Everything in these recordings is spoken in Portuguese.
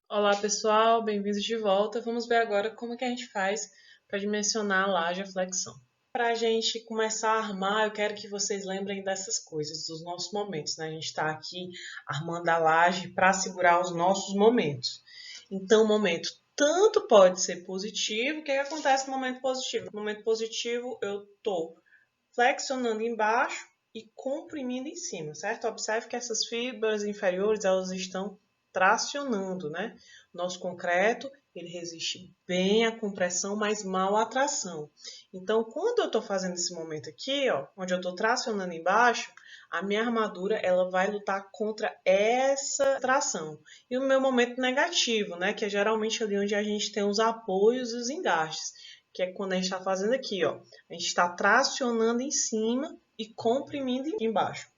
Olá pessoal, bem-vindos de volta. Vamos ver agora como que a gente faz para dimensionar a laje e a flexão. Para a gente começar a armar, eu quero que vocês lembrem dessas coisas, dos nossos momentos, né? A gente está aqui armando a laje para segurar os nossos momentos. Então, o momento tanto pode ser positivo. O que acontece no momento positivo? No momento positivo, eu estou flexionando embaixo e comprimindo em cima, certo? Observe que essas fibras inferiores, elas estão tracionando, né? Nosso concreto, ele resiste bem à compressão, mas mal à tração. Então, quando eu estou fazendo esse momento aqui, ó, onde eu estou tracionando embaixo, a minha armadura ela vai lutar contra essa tração. E o meu momento negativo, né, que é geralmente ali onde a gente tem os apoios e os engastes, que é quando a gente está fazendo aqui, ó, a gente está tracionando em cima e comprimindo embaixo.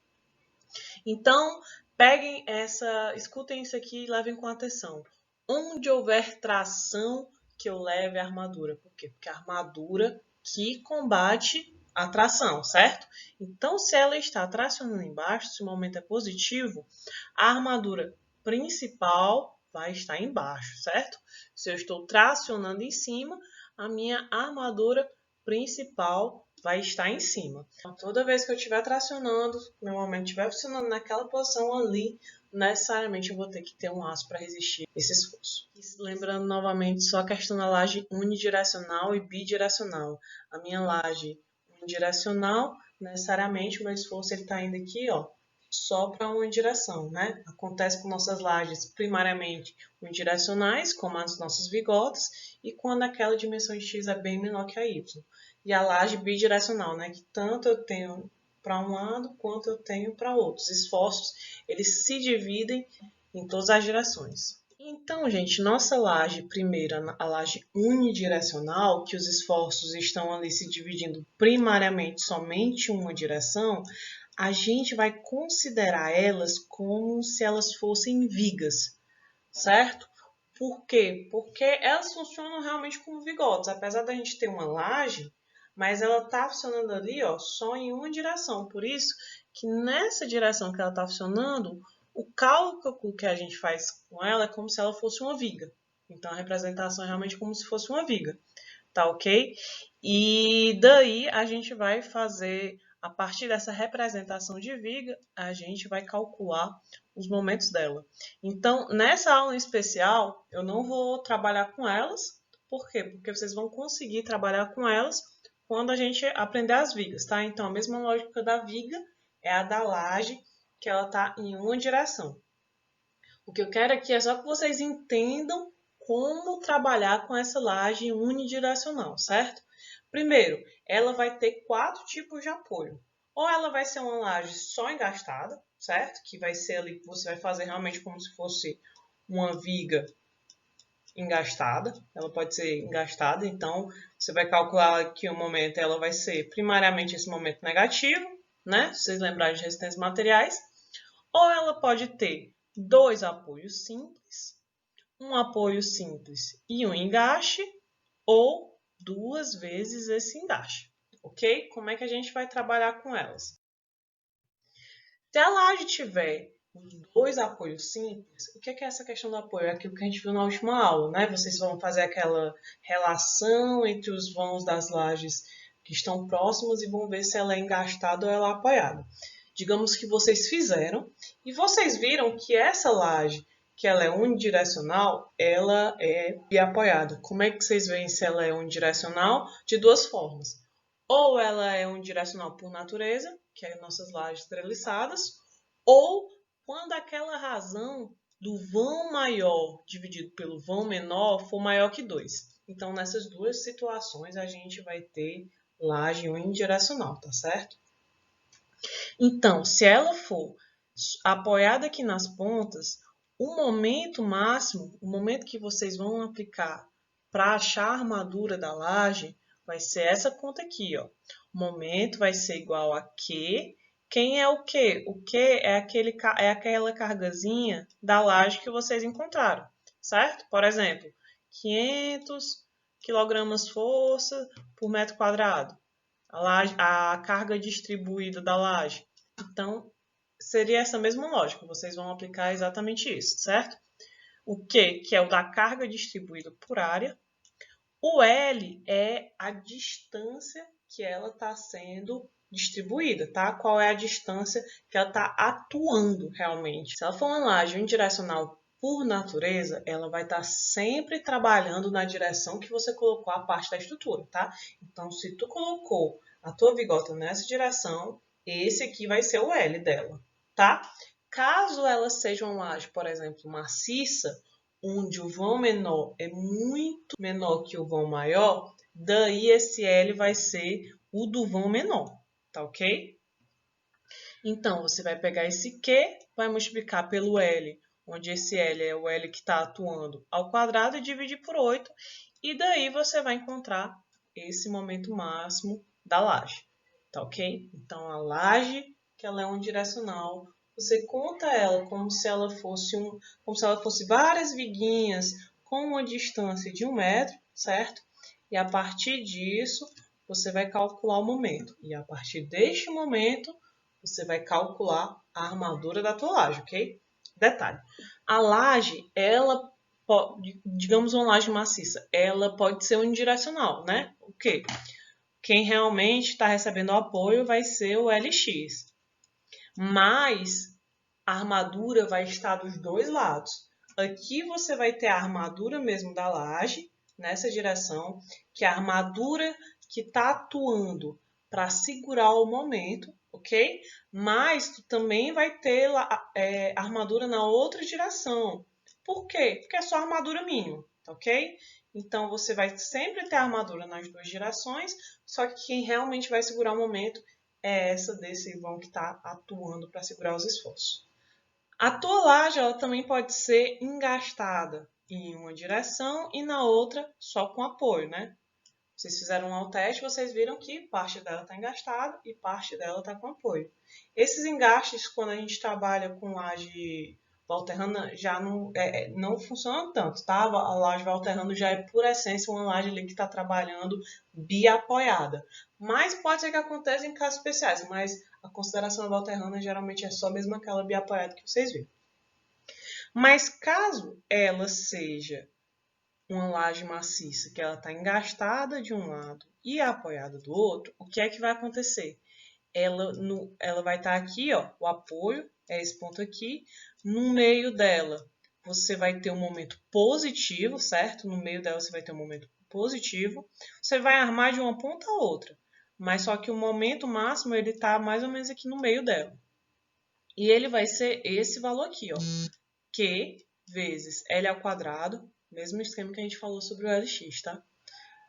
Então, peguem essa, escutem isso aqui e levem com atenção. Onde houver tração, que eu leve a armadura. Por quê? Porque a armadura que combate a tração, certo? Então, se ela está tracionando embaixo, se o momento é positivo, a armadura principal vai estar embaixo, certo? Se eu estou tracionando em cima, a minha armadura principal vai estar em cima. Então, toda vez que eu estiver tracionando, meu momento estiver funcionando naquela posição ali, necessariamente eu vou ter que ter um aço para resistir esse esforço. E lembrando novamente só a questão da laje unidirecional e bidirecional. A minha laje unidirecional, necessariamente o meu esforço está indo aqui, ó, só para uma direção, né? Acontece com nossas lajes primariamente unidirecionais, como as nossas vigotas, e quando aquela dimensão de x é bem menor que a y. E a laje bidirecional, né? Que tanto eu tenho para um lado quanto eu tenho para outros. Os esforços, eles se dividem em todas as direções. Então, gente, nossa laje primeira, a laje unidirecional, que os esforços estão ali se dividindo primariamente somente em uma direção, a gente vai considerar elas como se elas fossem vigas, certo? Por quê? Porque elas funcionam realmente como vigotes. Apesar da gente ter uma laje, mas ela está funcionando ali, ó, só em uma direção. Por isso que nessa direção que ela está funcionando, o cálculo que a gente faz com ela é como se ela fosse uma viga. Então a representação é realmente como se fosse uma viga, tá ok? E daí a gente vai fazer, a partir dessa representação de viga, a gente vai calcular os momentos dela. Então, nessa aula em especial, eu não vou trabalhar com elas. Por quê? Porque vocês vão conseguir trabalhar com elas quando a gente aprender as vigas, tá? Então, a mesma lógica da viga é a da laje, que ela está em uma direção. O que eu quero aqui é só que vocês entendam como trabalhar com essa laje unidirecional, certo? Primeiro, ela vai ter 4 tipos de apoio. Ou ela vai ser uma laje só engastada, certo? Que vai ser ali que você vai fazer realmente como se fosse uma viga engastada. Ela pode ser engastada, então você vai calcular que o momento ela vai ser primariamente esse momento negativo, né? Se vocês lembrarem de resistências materiais. Ou ela pode ter dois apoios simples, um apoio simples e um engaste, ou duas vezes esse engaste, ok? Como é que a gente vai trabalhar com elas? Se a laje tiver dois apoios simples, o que é essa questão do apoio? É aquilo que a gente viu na última aula, né? Vocês vão fazer aquela relação entre os vãos das lajes que estão próximos e vão ver se ela é engastada ou ela é apoiada. Digamos que vocês fizeram e vocês viram que essa laje, que ela é unidirecional, ela é biapoiada. Como é que vocês veem se ela é unidirecional? De duas formas. Ou ela é unidirecional por natureza, que é nossas lajes treliçadas, ou quando aquela razão do vão maior dividido pelo vão menor for maior que 2. Então, nessas duas situações, a gente vai ter laje unidirecional, tá certo? Então, se ela for apoiada aqui nas pontas, o momento máximo, o momento que vocês vão aplicar para achar a armadura da laje, vai ser essa conta aqui, ó. O momento vai ser igual a Q. Quem é o Q? O Q é, aquela cargazinha da laje que vocês encontraram, certo? Por exemplo, 500 kg força por metro quadrado. A carga distribuída da laje. Então, seria essa mesma lógica. Vocês vão aplicar exatamente isso, certo? O Q, que é o da carga distribuída por área. O L é a distância que ela está sendo distribuída, tá? Qual é a distância que ela está atuando realmente. Se ela for uma laje unidirecional por natureza, ela vai estar sempre trabalhando na direção que você colocou a parte da estrutura, tá? Então, se tu colocou a tua vigota nessa direção, esse aqui vai ser o L dela, tá? Caso ela seja uma laje, por exemplo, maciça, onde o vão menor é muito menor que o vão maior, daí esse L vai ser o do vão menor, tá ok? Então, você vai pegar esse Q, vai multiplicar pelo L, onde esse L é o L que está atuando ao quadrado, e dividir por 8, e daí você vai encontrar esse momento máximo da laje, tá ok? Então, a laje, que ela é unidirecional, você conta ela como se ela fosse várias viguinhas com uma distância de 1 metro, certo? E a partir disso, você vai calcular o momento. E a partir deste momento, você vai calcular a armadura da tua laje, ok? Detalhe, a laje, ela pode, digamos uma laje maciça, ela pode ser unidirecional, né? O quê? Quem realmente está recebendo o apoio vai ser o LX. Mas a armadura vai estar dos dois lados. Aqui você vai ter a armadura mesmo da laje, nessa direção, que é a armadura que está atuando para segurar o momento, ok? Mas tu também vai ter armadura na outra direção. Por quê? Porque é só armadura mínima, ok? Então você vai sempre ter armadura nas duas direções, só que quem realmente vai segurar o momento é essa desse vão que está atuando para segurar os esforços. A tua laje ela também pode ser engastada em uma direção e na outra só com apoio, né? Vocês fizeram um teste, vocês viram que parte dela está engastada e parte dela está com apoio. Esses engastes, quando a gente trabalha com laje valterrana, já não funcionam tanto, tá? A laje valterrana já é, por essência, uma laje ali que está trabalhando biapoiada. Mas pode ser que aconteça em casos especiais, mas a consideração da valterrana geralmente é só mesmo aquela biapoiada que vocês viram. Mas caso ela seja uma laje maciça que ela está engastada de um lado e apoiada do outro, o que é que vai acontecer? Ela vai estar aqui, ó, o apoio é esse ponto aqui. No meio dela, você vai ter um momento positivo, certo? No meio dela, você vai ter um momento positivo. Você vai armar de uma ponta a outra, mas só que o momento máximo ele está mais ou menos aqui no meio dela. E ele vai ser esse valor aqui, ó, Q vezes L ao quadrado, mesmo esquema que a gente falou sobre o LX, tá?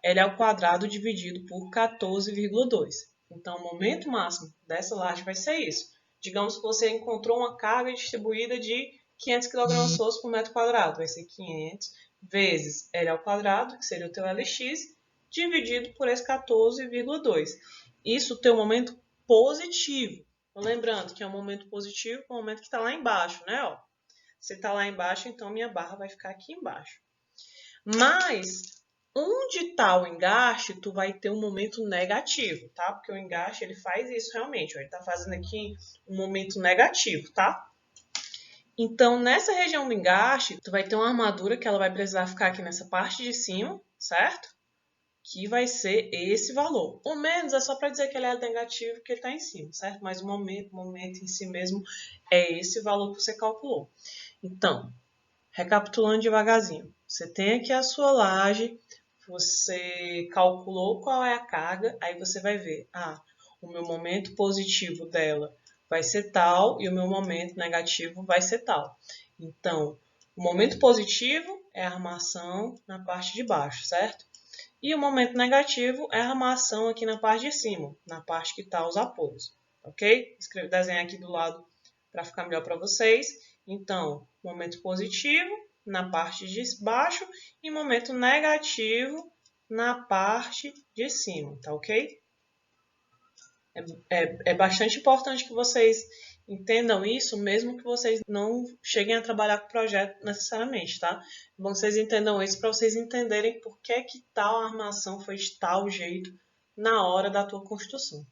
L ao quadrado dividido por 14,2. Então, o momento máximo dessa laje vai ser isso. Digamos que você encontrou uma carga distribuída de 500 kgf por metro quadrado. Vai ser 500 vezes L ao quadrado, que seria o teu LX, dividido por esse 14,2. Isso tem um momento positivo. Então, lembrando que é um momento positivo, é um momento que está lá embaixo, né? Ó, se está lá embaixo, então minha barra vai ficar aqui embaixo. Mas onde está o engaste, tu vai ter um momento negativo, tá? Porque o engaste, ele faz isso realmente. Ó, ele está fazendo aqui um momento negativo, tá? Então, nessa região do engaste, tu vai ter uma armadura que ela vai precisar ficar aqui nessa parte de cima, certo? Que vai ser esse valor. O menos é só para dizer que ele é negativo, que ele está em cima, certo? Mas o momento em si mesmo é esse valor que você calculou. Então, recapitulando devagarzinho, você tem aqui a sua laje, você calculou qual é a carga, aí você vai ver, o meu momento positivo dela vai ser tal e o meu momento negativo vai ser tal. Então, o momento positivo é a armação na parte de baixo, certo? E o momento negativo é a armação aqui na parte de cima, na parte que está os apoios, ok? Desenhar aqui do lado para ficar melhor para vocês. Então, momento positivo na parte de baixo e momento negativo na parte de cima, tá ok? É bastante importante que vocês entendam isso, mesmo que vocês não cheguem a trabalhar com o projeto necessariamente, tá? É bom que vocês entendam isso para vocês entenderem por que tal armação foi de tal jeito na hora da tua construção.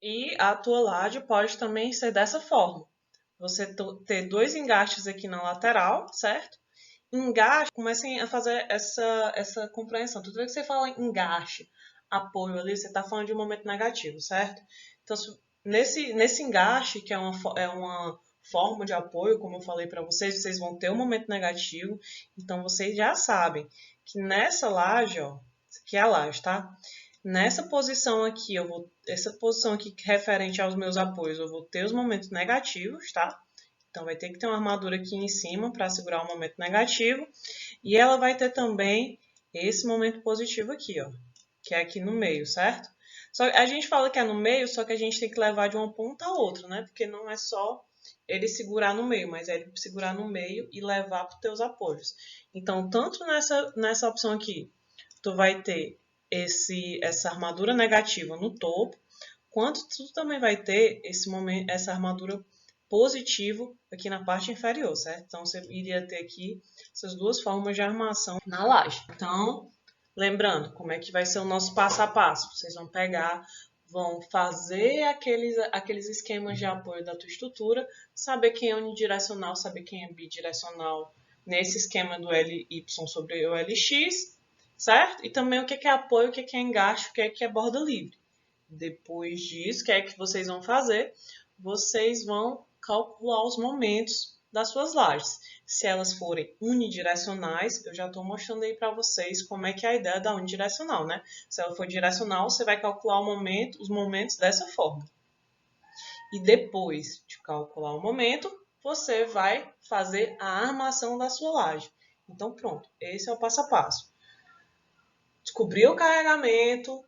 E a tua laje pode também ser dessa forma. você ter dois engastes aqui na lateral, certo? Engaste, comecem a fazer essa compreensão. Toda vez que você fala em engaste, apoio ali, você está falando de um momento negativo, certo? Então, nesse engaste, que é uma forma de apoio, como eu falei para vocês, vocês vão ter um momento negativo. Então, vocês já sabem que nessa laje, ó, isso aqui é a laje, tá? Nessa posição aqui, essa posição aqui referente aos meus apoios, eu vou ter os momentos negativos, tá? Então, vai ter que ter uma armadura aqui em cima para segurar o momento negativo. E ela vai ter também esse momento positivo aqui, ó, que é aqui no meio, certo? Só a gente fala que é no meio, só que a gente tem que levar de uma ponta a outra, né? Porque não é só ele segurar no meio, mas é ele segurar no meio e levar para os teus apoios. Então, tanto nessa opção aqui, tu vai ter essa armadura negativa no topo, quanto tu também vai ter essa armadura positivo aqui na parte inferior, certo? Então, você iria ter aqui essas duas formas de armação na laje. Então, lembrando, como é que vai ser o nosso passo a passo? Vocês vão pegar, vão fazer aqueles esquemas de apoio da tua estrutura, saber quem é unidirecional, saber quem é bidirecional nesse esquema do LY sobre o LX, certo? E também o que é apoio, o que é engaste, o que é borda livre. Depois disso, o que é que vocês vão fazer? Vocês vão calcular os momentos das suas lajes. Se elas forem unidirecionais, eu já estou mostrando aí para vocês como é que é a ideia da unidirecional, né? Se ela for direcional, você vai calcular os momentos dessa forma. E depois de calcular o momento, você vai fazer a armação da sua laje. Então, pronto, esse é o passo a passo. Descobrir o carregamento,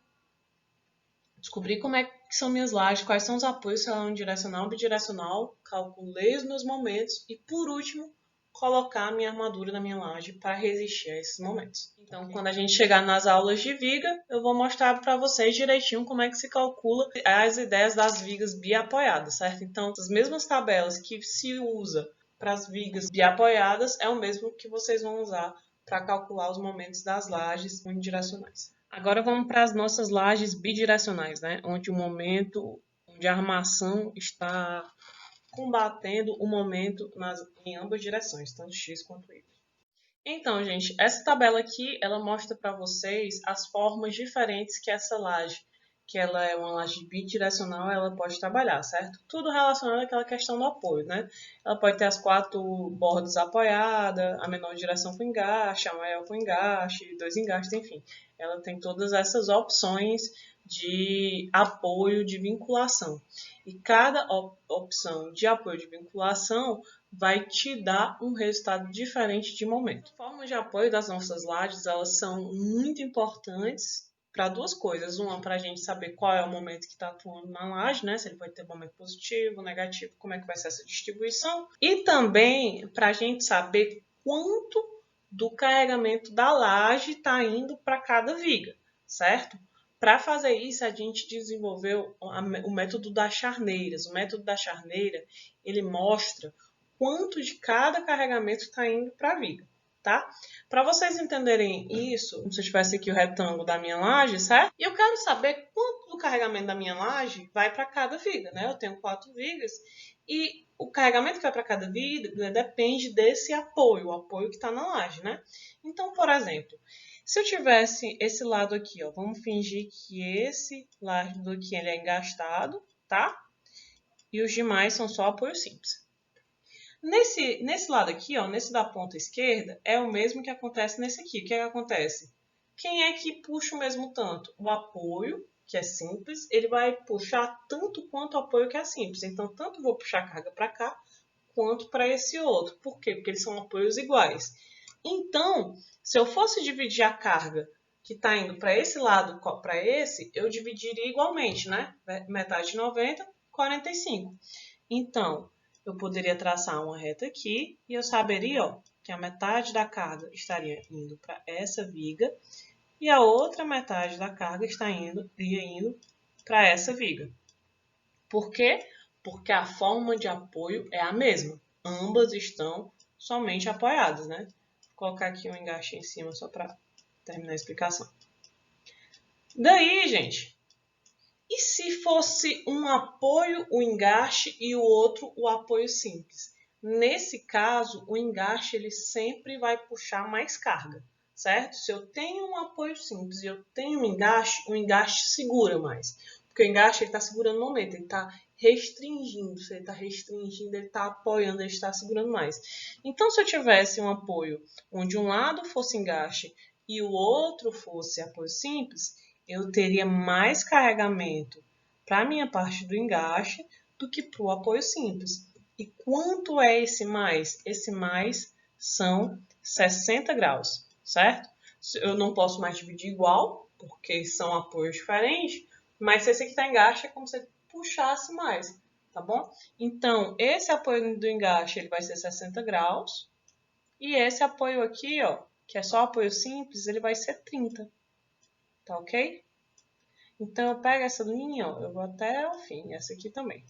descobrir como é que são minhas lajes, quais são os apoios, se ela é unidirecional, bidirecional, calculei os meus momentos e, por último, colocar a minha armadura na minha laje para resistir a esses momentos. Então, quando a gente chegar nas aulas de viga, eu vou mostrar para vocês direitinho como é que se calcula as ideias das vigas biapoiadas, certo? Então, as mesmas tabelas que se usa para as vigas biapoiadas é o mesmo que vocês vão usar para calcular os momentos das lajes unidirecionais. Agora vamos para as nossas lajes bidirecionais, né? Onde onde a armação está combatendo o momento em ambas direções, tanto X quanto Y. Então, gente, essa tabela aqui, ela mostra para vocês as formas diferentes que essa laje, que ela é uma laje bidirecional, ela pode trabalhar, certo? Tudo relacionado àquela questão do apoio, né? Ela pode ter as 4 bordas apoiadas, a menor direção com engaste, a maior com engaste, 2 engastes, enfim. Ela tem todas essas opções de apoio, de vinculação. E cada opção de apoio de vinculação vai te dar um resultado diferente de momento. As formas de apoio das nossas lajes, elas são muito importantes para duas coisas. Uma, para a gente saber qual é o momento que está atuando na laje, né? Se ele pode ter momento positivo, negativo, como é que vai ser essa distribuição. E também para a gente saber quanto do carregamento da laje está indo para cada viga, certo? Para fazer isso, a gente desenvolveu o método das charneiras. O método da charneira, ele mostra quanto de cada carregamento está indo para a viga, tá? Para vocês entenderem isso, como se eu tivesse aqui o retângulo da minha laje, certo? E eu quero saber quanto do carregamento da minha laje vai para cada viga, né? Eu tenho 4 vigas e o carregamento que vai para cada viga depende desse apoio, o apoio que está na laje, né? Então, por exemplo, se eu tivesse esse lado aqui, ó, vamos fingir que esse lado aqui ele é engastado, tá? E os demais são só apoio simples. Nesse lado aqui, ó, nesse da ponta esquerda, é o mesmo que acontece nesse aqui. O que é que acontece? Quem é que puxa o mesmo tanto? O apoio, que é simples, ele vai puxar tanto quanto o apoio que é simples. Então, tanto vou puxar a carga para cá, quanto para esse outro. Por quê? Porque eles são apoios iguais. Então, se eu fosse dividir a carga que está indo para esse lado, para esse, eu dividiria igualmente, né? Metade de 90, 45. Então, eu poderia traçar uma reta aqui e eu saberia, ó, que a metade da carga estaria indo para essa viga e a outra metade da carga iria indo para essa viga. Por quê? Porque a forma de apoio é a mesma. Ambas estão somente apoiadas, né? Vou colocar aqui um engaste em cima só para terminar a explicação. Daí, gente, E se fosse um apoio o engaste e o outro o apoio simples? Nesse caso, o engaste ele sempre vai puxar mais carga, certo? Se eu tenho um apoio simples e eu tenho um engaste, o engaste segura mais. Porque o engaste está segurando no momento, ele está restringindo. Se ele está restringindo, ele está apoiando, ele está segurando mais. Então, se eu tivesse um apoio onde um lado fosse engaste e o outro fosse apoio simples, eu teria mais carregamento para a minha parte do engaste do que para o apoio simples. E quanto é esse mais? Esse mais são 60 graus, certo? Eu não posso mais dividir igual, porque são apoios diferentes, mas se esse aqui está engaste, é como se puxasse mais, tá bom? Então, esse apoio do engaste ele vai ser 60 graus, e esse apoio aqui, ó, que é só apoio simples, ele vai ser 30, tá ok? Então, eu pego essa linha, ó, eu vou até o fim, essa aqui também.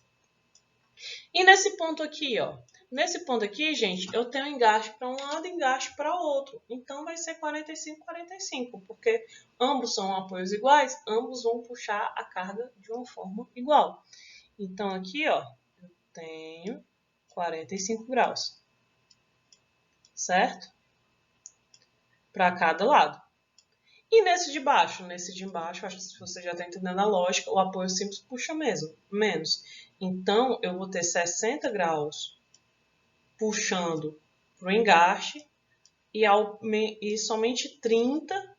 E nesse ponto aqui, ó, nesse ponto aqui, gente, eu tenho engaste para um lado e engaste para o outro. Então, vai ser 45, 45, porque ambos são apoios iguais, ambos vão puxar a carga de uma forma igual. Então, aqui, ó, eu tenho 45 graus, certo? Para cada lado. E nesse de baixo? Nesse de embaixo, acho que você já está entendendo a lógica, o apoio simples puxa mesmo, menos. Então, eu vou ter 60 graus puxando para o engaste e somente 30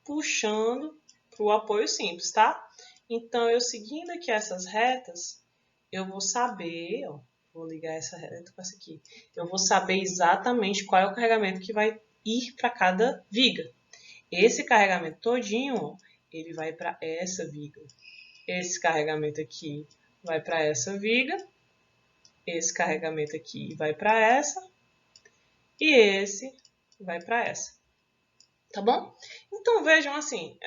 puxando para o apoio simples, tá? Então, eu seguindo aqui essas retas, eu vou saber, ó, vou ligar essa reta com essa aqui, eu vou saber exatamente qual é o carregamento que vai ir para cada viga. Esse carregamento todinho, ó, ele vai para essa viga. Esse carregamento aqui vai para essa viga. Esse carregamento aqui vai para essa. E esse vai para essa. Tá bom? Então vejam assim,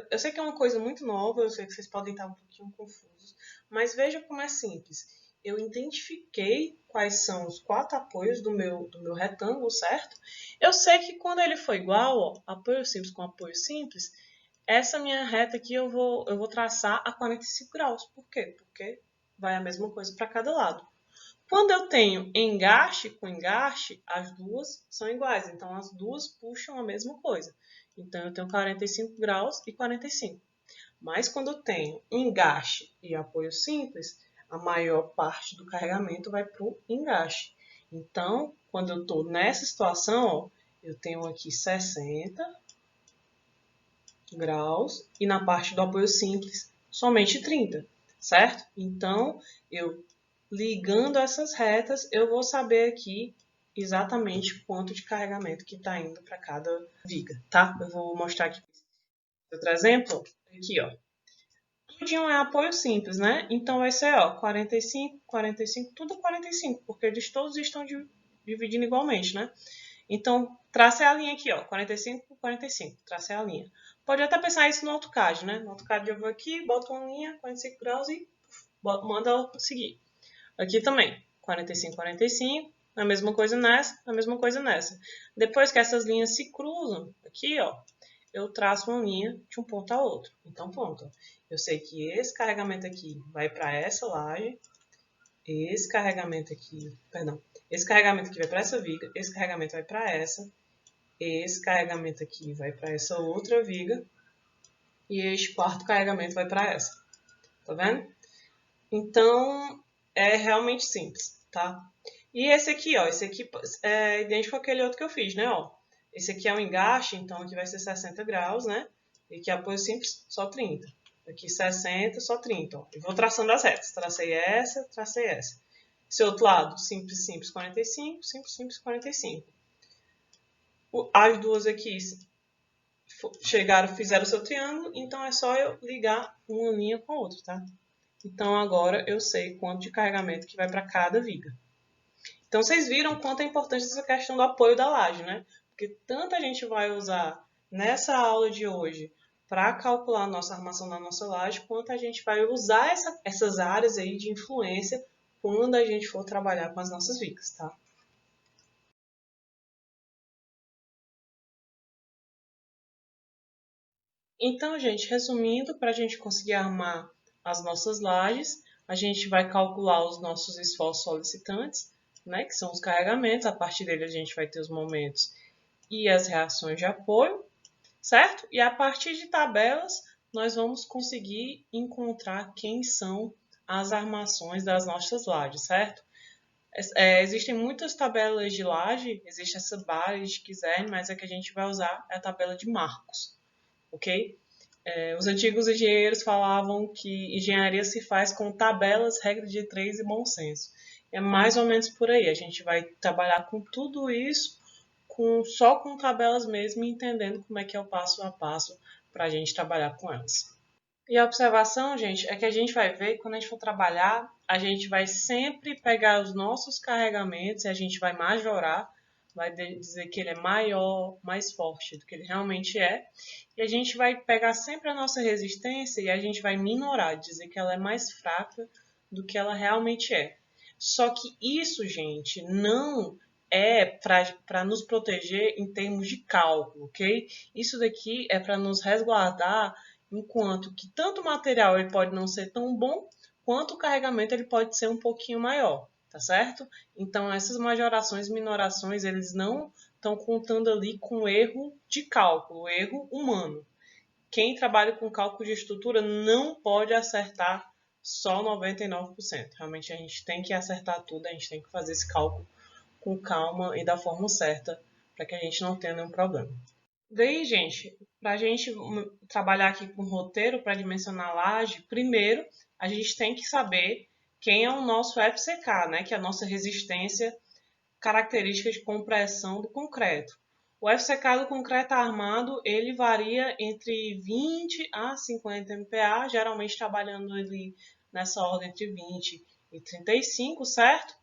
eu sei que é uma coisa muito nova, eu sei que vocês podem estar um pouquinho confusos, mas veja como é simples. Eu identifiquei quais são os 4 apoios do meu retângulo, certo? Eu sei que quando ele for igual, ó, apoio simples com apoio simples, essa minha reta aqui eu vou traçar a 45 graus. Por quê? Porque vai a mesma coisa para cada lado. Quando eu tenho engaste com engaste, as duas são iguais. Então, as duas puxam a mesma coisa. Então, eu tenho 45 graus e 45. Mas quando eu tenho engaste e apoio simples, a maior parte do carregamento vai para o engaste. Então, quando eu estou nessa situação, ó, eu tenho aqui 60 graus e na parte do apoio simples somente 30, certo? Então, eu ligando essas retas, eu vou saber aqui exatamente quanto de carregamento que está indo para cada viga, tá? Eu vou mostrar aqui outro exemplo, aqui, ó. Tudinho é apoio simples, né? Então vai ser, ó, 45, 45, tudo 45, porque eles todos estão dividindo igualmente, né? Então, tracei a linha aqui, ó, 45 por 45, tracei a linha. Pode até pensar isso no AutoCAD, né? No AutoCAD eu vou aqui, boto uma linha, 45 graus e manda ela seguir. Aqui também, 45, 45, a mesma coisa nessa, a mesma coisa nessa. Depois que essas linhas se cruzam, aqui, ó, eu traço uma linha de um ponto a outro. Então, pronto. Eu sei que esse carregamento aqui vai para essa laje, esse carregamento aqui, perdão, esse carregamento aqui vai para essa viga, esse carregamento vai para esse carregamento aqui vai para essa outra viga e este quarto carregamento vai para essa. Tá vendo? Então, é realmente simples, tá? E esse aqui, ó, esse aqui é idêntico àquele outro que eu fiz, né, ó. Esse aqui é o engaste, então aqui vai ser 60 graus, né? E aqui é apoio simples, só 30. Aqui 60, só 30, ó. E vou traçando as retas. Tracei essa, tracei essa. Esse outro lado, simples, simples, 45, simples, simples, 45. As duas aqui chegaram, fizeram o seu triângulo, então é só eu ligar uma linha com a outra, tá? Então agora eu sei quanto de carregamento que vai para cada viga. Então vocês viram quanto é importante essa questão do apoio da laje, né? Porque tanta gente vai usar nessa aula de hoje para calcular a nossa armação da nossa laje, quanto a gente vai usar essas áreas aí de influência quando a gente for trabalhar com as nossas vigas, tá? Então, gente, resumindo, para a gente conseguir armar as nossas lajes, a gente vai calcular os nossos esforços solicitantes, né, que são os carregamentos, a partir dele a gente vai ter os momentos e as reações de apoio, certo? E a partir de tabelas, nós vamos conseguir encontrar quem são as armações das nossas lajes, certo? Existem muitas tabelas de laje, existe essa Barisk, Kizern, mas a que a gente vai usar é a tabela de Marcos, ok? Os antigos engenheiros falavam que engenharia se faz com tabelas, regra de três e bom senso. É mais ou menos por aí. A gente vai trabalhar com tudo isso, só com tabelas mesmo, entendendo como é que é o passo a passo para a gente trabalhar com elas. E a observação, gente, é que a gente vai ver que quando a gente for trabalhar, a gente vai sempre pegar os nossos carregamentos e a gente vai majorar, vai dizer que ele é maior, mais forte do que ele realmente é. E a gente vai pegar sempre a nossa resistência e a gente vai minorar, dizer que ela é mais fraca do que ela realmente é. Só que isso, gente, não é para nos proteger em termos de cálculo, ok? Isso daqui é para nos resguardar enquanto que tanto o material ele pode não ser tão bom, quanto o carregamento ele pode ser um pouquinho maior, tá certo? Então essas majorações e minorações, eles não estão contando ali com erro de cálculo, erro humano. Quem trabalha com cálculo de estrutura não pode acertar só 99%. Realmente a gente tem que acertar tudo, a gente tem que fazer esse cálculo com calma e da forma certa, para que a gente não tenha nenhum problema. Daí, gente, para a gente trabalhar aqui com roteiro para dimensionar a laje, primeiro a gente tem que saber quem é o nosso FCK, né, que é a nossa resistência característica de compressão do concreto. O FCK do concreto armado, ele varia entre 20 a 50 MPa, geralmente trabalhando ali nessa ordem entre 20 e 35, certo?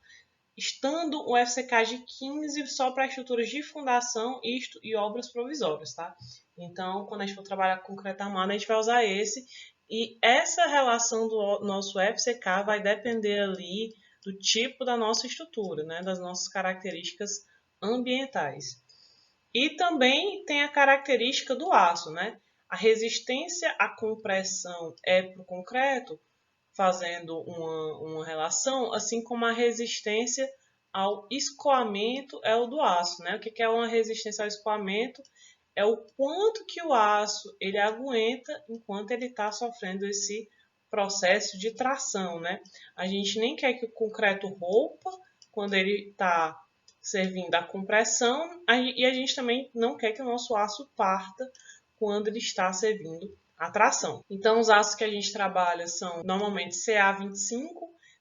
Estando o FCK de 15 só para estruturas de fundação e obras provisórias, tá? Então, quando a gente for trabalhar com concreto armado, a gente vai usar esse. E essa relação do nosso FCK vai depender ali do tipo da nossa estrutura, né? Das nossas características ambientais. E também tem a característica do aço, né? A resistência à compressão é para o concreto, fazendo uma relação, assim como a resistência ao escoamento é o do aço, né? O que é uma resistência ao escoamento? É o quanto que o aço ele aguenta enquanto ele está sofrendo esse processo de tração, né? A gente nem quer que o concreto rompa quando ele está servindo à compressão e a gente também não quer que o nosso aço parta quando ele está servindo à tração. Então, os aços que a gente trabalha são normalmente CA25,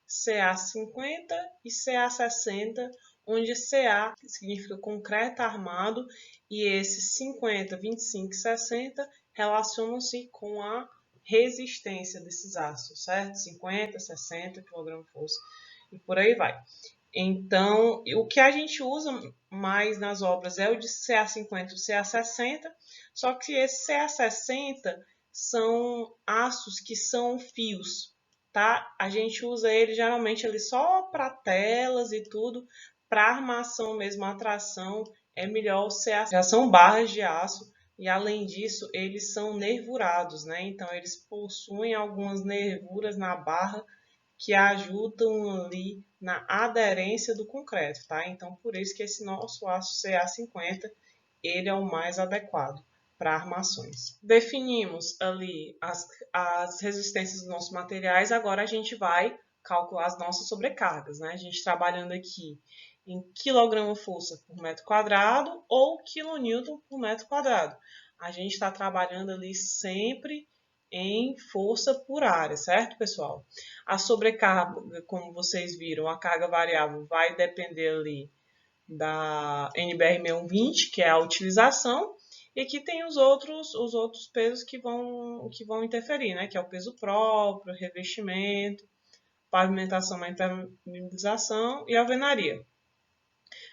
CA50 e CA60, onde CA significa concreto armado e esses 50, 25 e 60 relacionam-se com a resistência desses aços, certo? 50, 60 kgfm e por aí vai. Então, o que a gente usa mais nas obras é o de CA50 e CA60, só que esse CA60 são aços que são fios, tá? A gente usa ele geralmente ele só para telas e tudo, para armação mesmo, a tração é melhor o CA. Já são barras de aço e além disso eles são nervurados, né? Então eles possuem algumas nervuras na barra que ajudam ali na aderência do concreto, tá? Então, por isso que esse nosso aço CA50, ele é o mais adequado para armações. Definimos ali as resistências dos nossos materiais, agora a gente vai calcular as nossas sobrecargas, né? A gente trabalhando aqui em quilograma-força por metro quadrado ou quilonewton por metro quadrado. A gente está trabalhando ali sempre em força por área, certo, pessoal? A sobrecarga, como vocês viram, a carga variável vai depender ali da NBR 6120, que é a utilização, e aqui tem os outros pesos que vão interferir, né? Que é o peso próprio, revestimento, pavimentação, impermeabilização e alvenaria.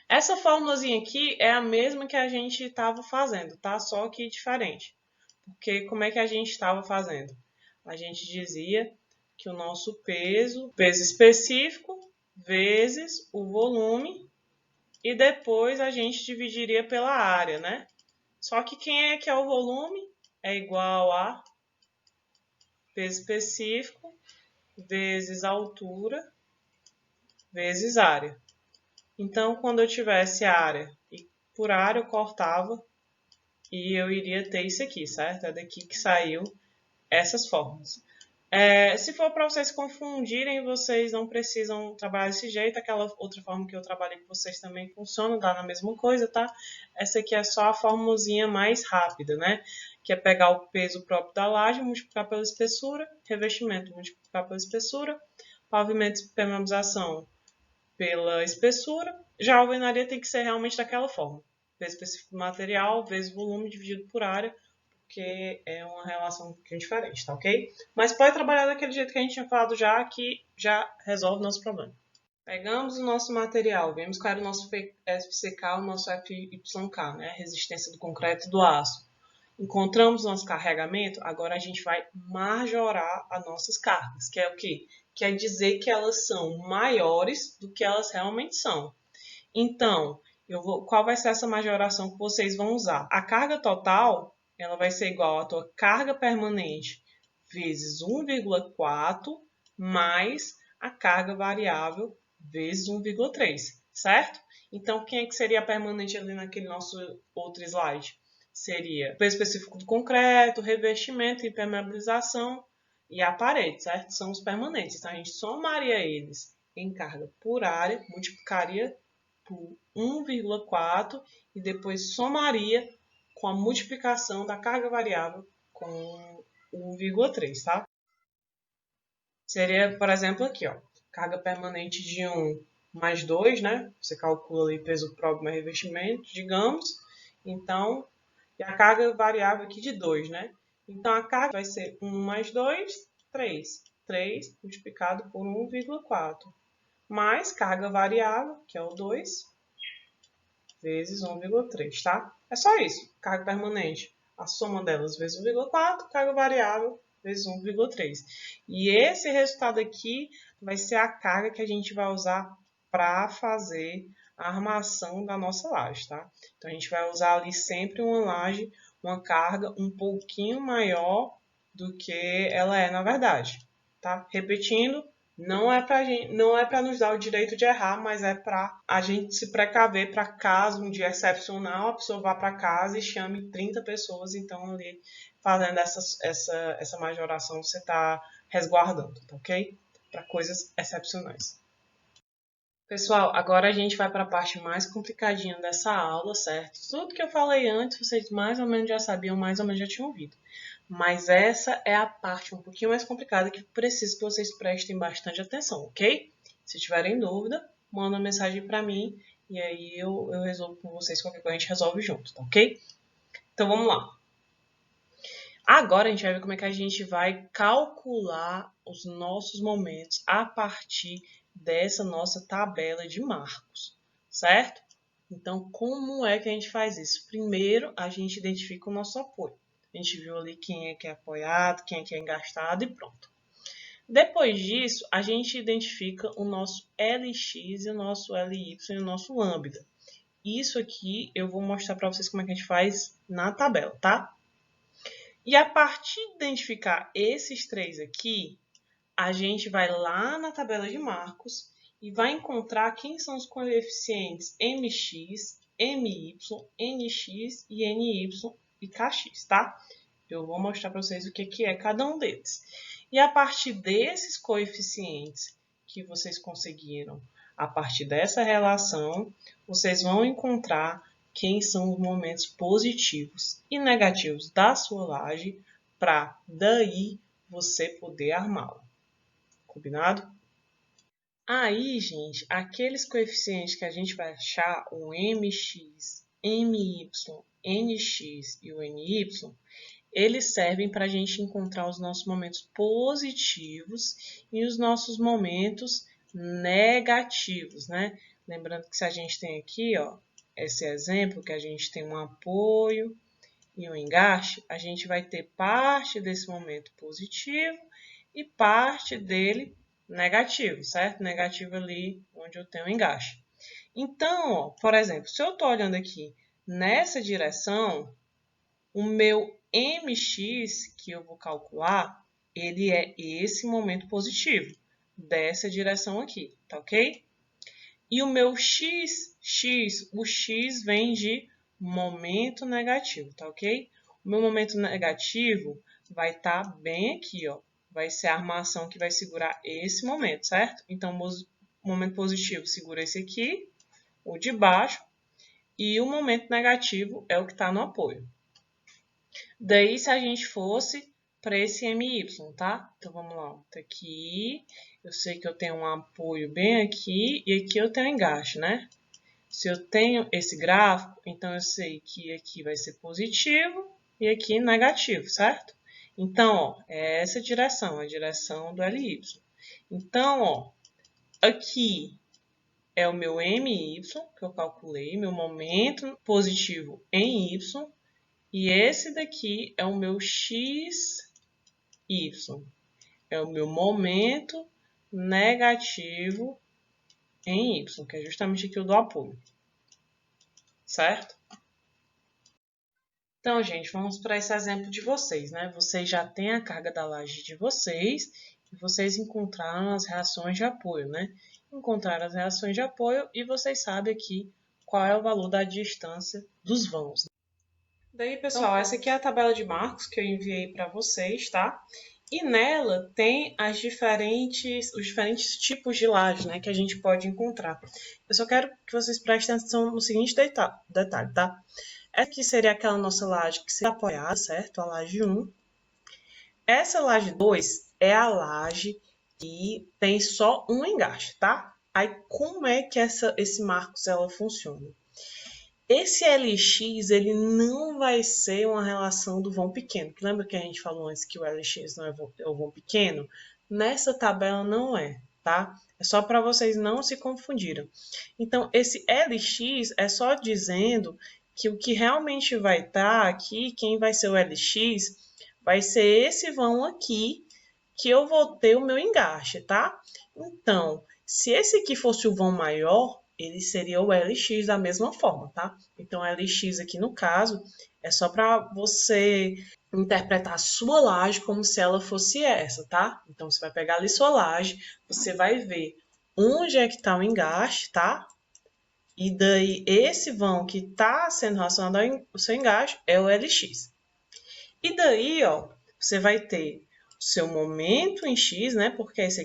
Essa formulazinha aqui é a mesma que a gente estava fazendo, tá? Só que diferente. Porque como é que a gente estava fazendo? A gente dizia que o nosso peso específico, vezes o volume, e depois a gente dividiria pela área, né? Só que quem é que é o volume? É igual a peso específico vezes altura vezes área. Então, quando eu tivesse área, e por área eu cortava e eu iria ter isso aqui, certo? É daqui que saiu essas formas. Se for para vocês confundirem, vocês não precisam trabalhar desse jeito. Aquela outra forma que eu trabalhei com vocês também funciona, dá na mesma coisa, tá? Essa aqui é só a formulazinha mais rápida, né? Que é pegar o peso próprio da laje, multiplicar pela espessura, revestimento, multiplicar pela espessura, pavimento e impermeabilização pela espessura. Já a alvenaria tem que ser realmente daquela forma. Peso específico do material vezes volume dividido por área, porque é uma relação um pouquinho diferente, tá ok? Mas pode trabalhar daquele jeito que a gente tinha falado já, que já resolve o nosso problema. Pegamos o nosso material, vemos qual era o nosso FCK, o nosso FYK, né? Resistência do concreto e do aço. Encontramos nosso carregamento, agora a gente vai majorar as nossas cargas, que é o quê? Quer dizer que elas são maiores do que elas realmente são. Então, qual vai ser essa majoração que vocês vão usar? A carga total, ela vai ser igual à tua carga permanente vezes 1,4 mais a carga variável vezes 1,3, certo? Então, quem é que seria a permanente ali naquele nosso outro slide? Seria o peso específico do concreto, revestimento, impermeabilização e a parede, certo? São os permanentes. Então, a gente somaria eles em carga por área, multiplicaria por 1,4 e depois somaria com a multiplicação da carga variável com 1,3, tá? Seria, por exemplo, aqui, ó, carga permanente de 1 mais 2, né? Você calcula ali peso próprio mais revestimento, digamos. Então, e a carga variável aqui de 2, né? Então, a carga vai ser 1 mais 2, 3. 3 multiplicado por 1,4. Mais carga variável, que é o 2, vezes 1,3, tá? É só isso. Carga permanente, a soma delas vezes 1,4, carga variável vezes 1,3. E esse resultado aqui vai ser a carga que a gente vai usar para fazer a armação da nossa laje, tá? Então, a gente vai usar ali sempre uma laje, uma carga um pouquinho maior do que ela é na verdade, tá? Repetindo, não é para nos dar o direito de errar, mas é para a gente se precaver para caso um dia excepcional a pessoa vá para casa e chame 30 pessoas, então ali fazendo essa majoração você está resguardando, tá ok? Para coisas excepcionais. Pessoal, agora a gente vai para a parte mais complicadinha dessa aula, certo? Tudo que eu falei antes, vocês mais ou menos já sabiam, mais ou menos já tinham ouvido. Mas essa é a parte um pouquinho mais complicada que preciso que vocês prestem bastante atenção, ok? Se tiverem dúvida, manda uma mensagem para mim e aí eu resolvo com vocês, qualquer coisa a gente resolve junto, tá ok? Então vamos lá. Agora a gente vai ver como é que a gente vai calcular os nossos momentos a partir dessa nossa tabela de marcos, certo? Então, como é que a gente faz isso? Primeiro, a gente identifica o nosso apoio. A gente viu ali quem é que é apoiado, quem é que é engastado e pronto. Depois disso, a gente identifica o nosso LX e o nosso LY e o nosso lambda. Isso aqui eu vou mostrar para vocês como é que a gente faz na tabela, tá? E a partir de identificar esses três aqui, a gente vai lá na tabela de marcos e vai encontrar quem são os coeficientes mx, my, nx e ny e kx, tá? Eu vou mostrar para vocês o que é cada um deles. E a partir desses coeficientes que vocês conseguiram, a partir dessa relação, vocês vão encontrar quem são os momentos positivos e negativos da sua laje para daí você poder armá-la. Combinado? Aí, gente, aqueles coeficientes que a gente vai achar, o mx, my, nx e o ny, eles servem para a gente encontrar os nossos momentos positivos e os nossos momentos negativos, né? Lembrando que se a gente tem aqui, ó, esse exemplo que a gente tem um apoio e um engaste, a gente vai ter parte desse momento positivo e parte dele negativo, certo? Negativo ali onde eu tenho engaste. Então, ó, por exemplo, se eu estou olhando aqui nessa direção, o meu mx que eu vou calcular ele é esse momento positivo, dessa direção aqui, tá ok? E o meu x, o x vem de momento negativo, tá ok? O meu momento negativo vai estar bem aqui, ó. Vai ser a armação que vai segurar esse momento, certo? Então, o momento positivo segura esse aqui, o de baixo, e o momento negativo é o que está no apoio. Daí, se a gente fosse para esse MY, tá? Então, vamos lá. Tá aqui, eu sei que eu tenho um apoio bem aqui, e aqui eu tenho um engaste, né? Se eu tenho esse gráfico, então eu sei que aqui vai ser positivo e aqui negativo, certo? Então, ó, é essa direção, a direção do LY. Então, ó, aqui é o meu MY, que eu calculei, meu momento positivo em Y, e esse daqui é o meu XY, é o meu momento negativo em Y, que é justamente aqui o do apoio, certo? Então, gente, vamos para esse exemplo de vocês, né? Vocês já têm a carga da laje de vocês e vocês encontraram as reações de apoio, né? Encontraram as reações de apoio e vocês sabem aqui qual é o valor da distância dos vãos. Daí, pessoal, essa aqui é a tabela de marcos que eu enviei para vocês, tá? E nela tem os diferentes tipos de laje, né, que a gente pode encontrar. Eu só quero que vocês prestem atenção no seguinte detalhe, tá? Essa aqui seria aquela nossa laje que seria apoiada, certo? A laje 1. Essa laje 2 é a laje que tem só um engaste, tá? Aí, como é que esse Marcos ela funciona? Esse LX, ele não vai ser uma relação do vão pequeno. Lembra que a gente falou antes que o LX não é o vão pequeno? Nessa tabela não é, tá? É só para vocês não se confundirem. Então, esse LX é só dizendo que o que realmente vai estar aqui, quem vai ser o LX, vai ser esse vão aqui, que eu vou ter o meu engaste, tá? Então, se esse aqui fosse o vão maior, ele seria o LX da mesma forma, tá? Então, LX aqui no caso é só para você interpretar a sua laje como se ela fosse essa, tá? Então, você vai pegar ali sua laje, você vai ver onde é que está o engaste, tá? E daí, esse vão que está sendo relacionado ao seu engaste é o LX. E daí, ó, você vai ter o seu momento em X, né? Porque esse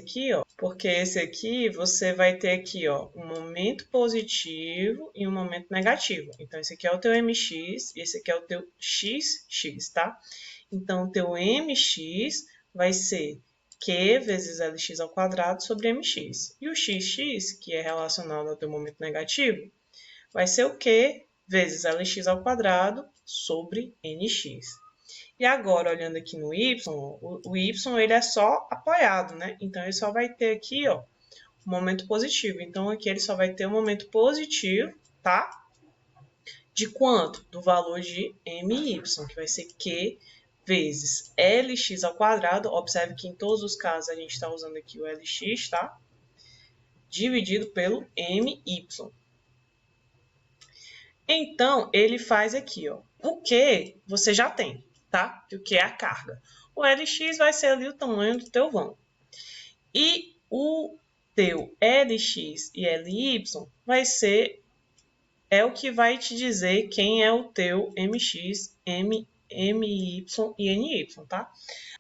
aqui, você vai ter aqui, ó, um momento positivo e um momento negativo. Então, esse aqui é o teu MX e esse aqui é o teu XX, tá? Então, o teu MX vai ser Q vezes LX ao quadrado sobre MX. E o XX, que é relacionado ao teu momento negativo, vai ser o Q vezes LX ao quadrado sobre NX. E agora, olhando aqui no Y, o Y ele é só apoiado, né? Então, ele só vai ter aqui, ó, o momento positivo. Então, aqui ele só vai ter o momento positivo, tá? De quanto? Do valor de MY, que vai ser Q vezes LX ao quadrado. Observe que em todos os casos a gente está usando aqui o LX, tá? Dividido pelo MY. Então, ele faz aqui, ó. O Q você já tem, tá? O que é a carga. O LX vai ser ali o tamanho do teu vão. E o teu LX e LY vai ser o que vai te dizer quem é o teu MX, MY e NY, tá?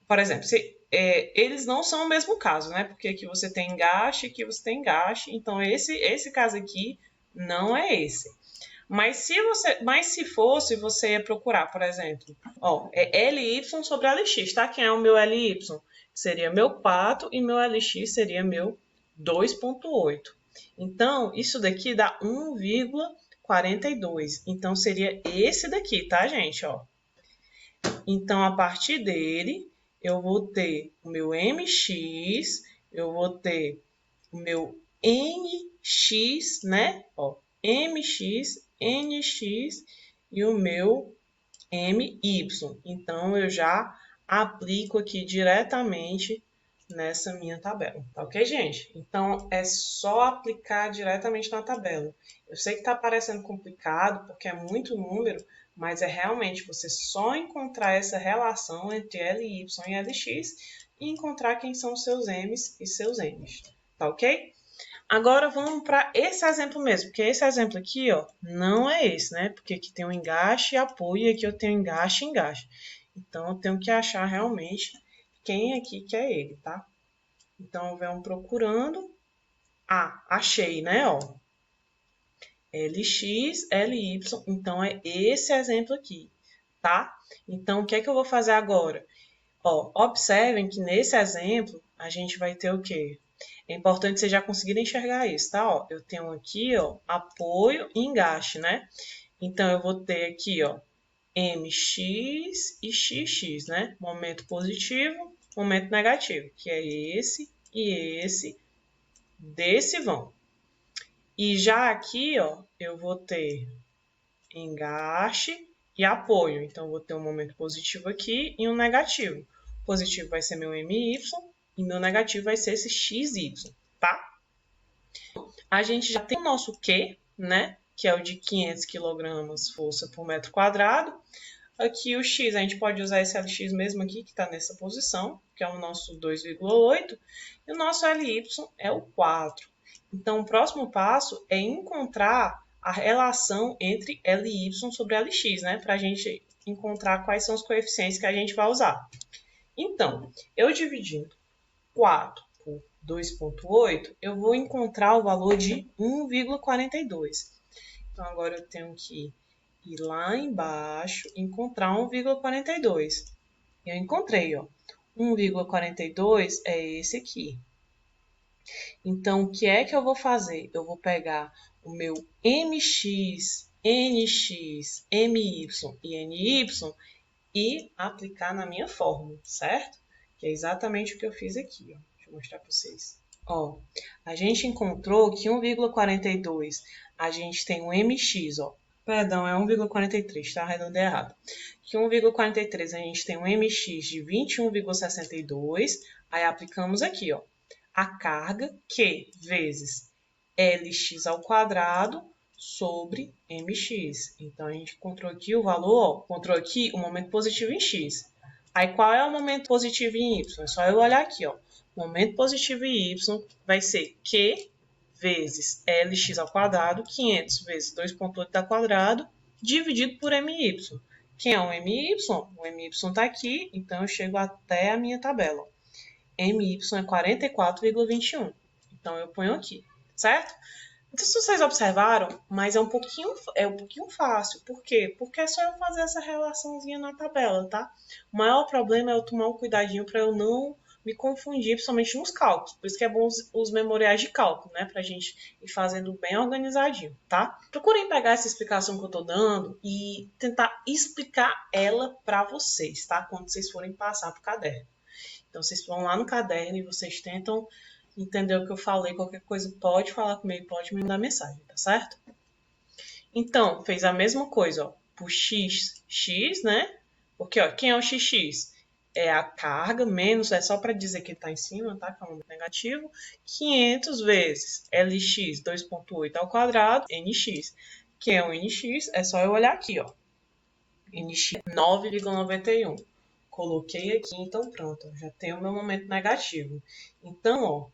Por exemplo, eles não são o mesmo caso, né? Porque aqui você tem engaste, aqui você tem engaste. Então, esse caso aqui não é esse. Mas se fosse, você ia procurar, por exemplo, ó, é LY sobre LX, tá? Quem é o meu LY? Seria meu 4 e meu LX seria meu 2,8. Então, isso daqui dá 1,42. Então, seria esse daqui, tá, gente? Ó. Então, a partir dele, eu vou ter o meu MX, eu vou ter o meu NX, né? Ó, MX, NX e o meu MY. Então, eu já aplico aqui diretamente nessa minha tabela, tá ok, gente? Então, é só aplicar diretamente na tabela. Eu sei que está parecendo complicado, porque é muito número, mas é realmente você só encontrar essa relação entre LY e LX e encontrar quem são os seus M's e seus N's, tá ok? Agora vamos para esse exemplo mesmo, porque esse exemplo aqui, ó, não é esse, né? Porque aqui tem um engaste e apoio, e aqui eu tenho engaste e engaste. Então, eu tenho que achar realmente quem aqui que é ele, tá? Então, eu venho procurando. Ah, achei, né, ó. LX, LY, então é esse exemplo aqui, tá? Então, o que é que eu vou fazer agora? Ó, observem que nesse exemplo, a gente vai ter o quê? É importante vocês já conseguirem enxergar isso, tá? Ó, eu tenho aqui, ó, apoio e engaste, né? Então, eu vou ter aqui, ó, MX e XX, né? Momento positivo, momento negativo, que é esse e esse desse vão. E já aqui, ó, eu vou ter engaste e apoio. Então, eu vou ter um momento positivo aqui e um negativo. O positivo vai ser meu MY e meu negativo vai ser esse XY, tá? A gente já tem o nosso Q, né? Que é o de 500 kg força por metro quadrado. Aqui o X, a gente pode usar esse LX mesmo aqui, que está nessa posição, que é o nosso 2,8. E o nosso LY é o 4. Então, o próximo passo é encontrar a relação entre LY sobre LX, né? Para a gente encontrar quais são os coeficientes que a gente vai usar. Então, eu dividindo 4 por 2,8, eu vou encontrar o valor de 1,42. Então, agora eu tenho que ir lá embaixo e encontrar 1,42. Eu encontrei, ó. 1,42 é esse aqui. Então, o que é que eu vou fazer? Eu vou pegar o meu MX, NX, MY e NY e aplicar na minha fórmula, certo? Que é exatamente o que eu fiz aqui, ó. Deixa eu mostrar para vocês. Ó, a gente encontrou que 1,42 a gente tem um MX, ó. Perdão, é 1,43, tá? Arredondei errado. Que 1,43 a gente tem um MX de 21,62. Aí aplicamos aqui, ó. A carga Q vezes LX ao quadrado sobre MX. Então, a gente encontrou aqui o valor, ó. Encontrou aqui o momento positivo em X. Aí, qual é o momento positivo em Y? É só eu olhar aqui, ó. O momento positivo em Y vai ser Q vezes LX ao quadrado, 500 vezes 2,8 ao quadrado, dividido por MY. Quem é o MY? O MY está aqui, então eu chego até a minha tabela. MY é 44,21. Então eu ponho aqui, certo? Então, se vocês observaram, mas é um pouquinho fácil. Por quê? Porque é só eu fazer essa relaçãozinha na tabela, tá? O maior problema é eu tomar um cuidadinho para eu não me confundir, principalmente nos cálculos. Por isso que é bom os memoriais de cálculo, né? Pra gente ir fazendo bem organizadinho, tá? Procurem pegar essa explicação que eu tô dando e tentar explicar ela para vocês, tá? Quando vocês forem passar pro caderno. Então, vocês vão lá no caderno e vocês tentam entender o que eu falei. Qualquer coisa pode falar comigo, pode me mandar mensagem, tá certo? Então, fez a mesma coisa, ó. Por x, né? Porque, ó, quem é o xx? É a carga, menos, é só para dizer que está em cima, tá? Que é um número negativo. 500 vezes LX 2,8 ao quadrado, NX. Quem é o NX? É só eu olhar aqui, ó. NX 9,91. Coloquei aqui, então pronto, já tenho o meu momento negativo. Então, ó,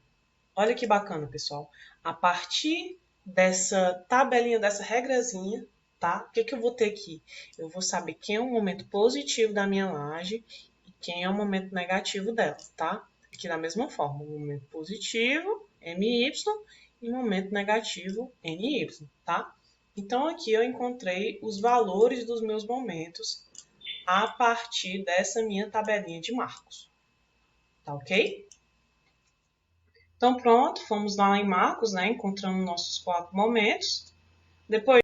olha que bacana, pessoal. A partir dessa tabelinha, dessa regrazinha, tá? O que que eu vou ter aqui? Eu vou saber quem é o momento positivo da minha laje e quem é o momento negativo dela, tá? Aqui da mesma forma, momento positivo, MY, e momento negativo, NY, tá? Então, aqui eu encontrei os valores dos meus momentos a partir dessa minha tabelinha de marcos. Tá ok? Então pronto, fomos lá em marcos, né? Encontrando nossos 4 momentos. Depois,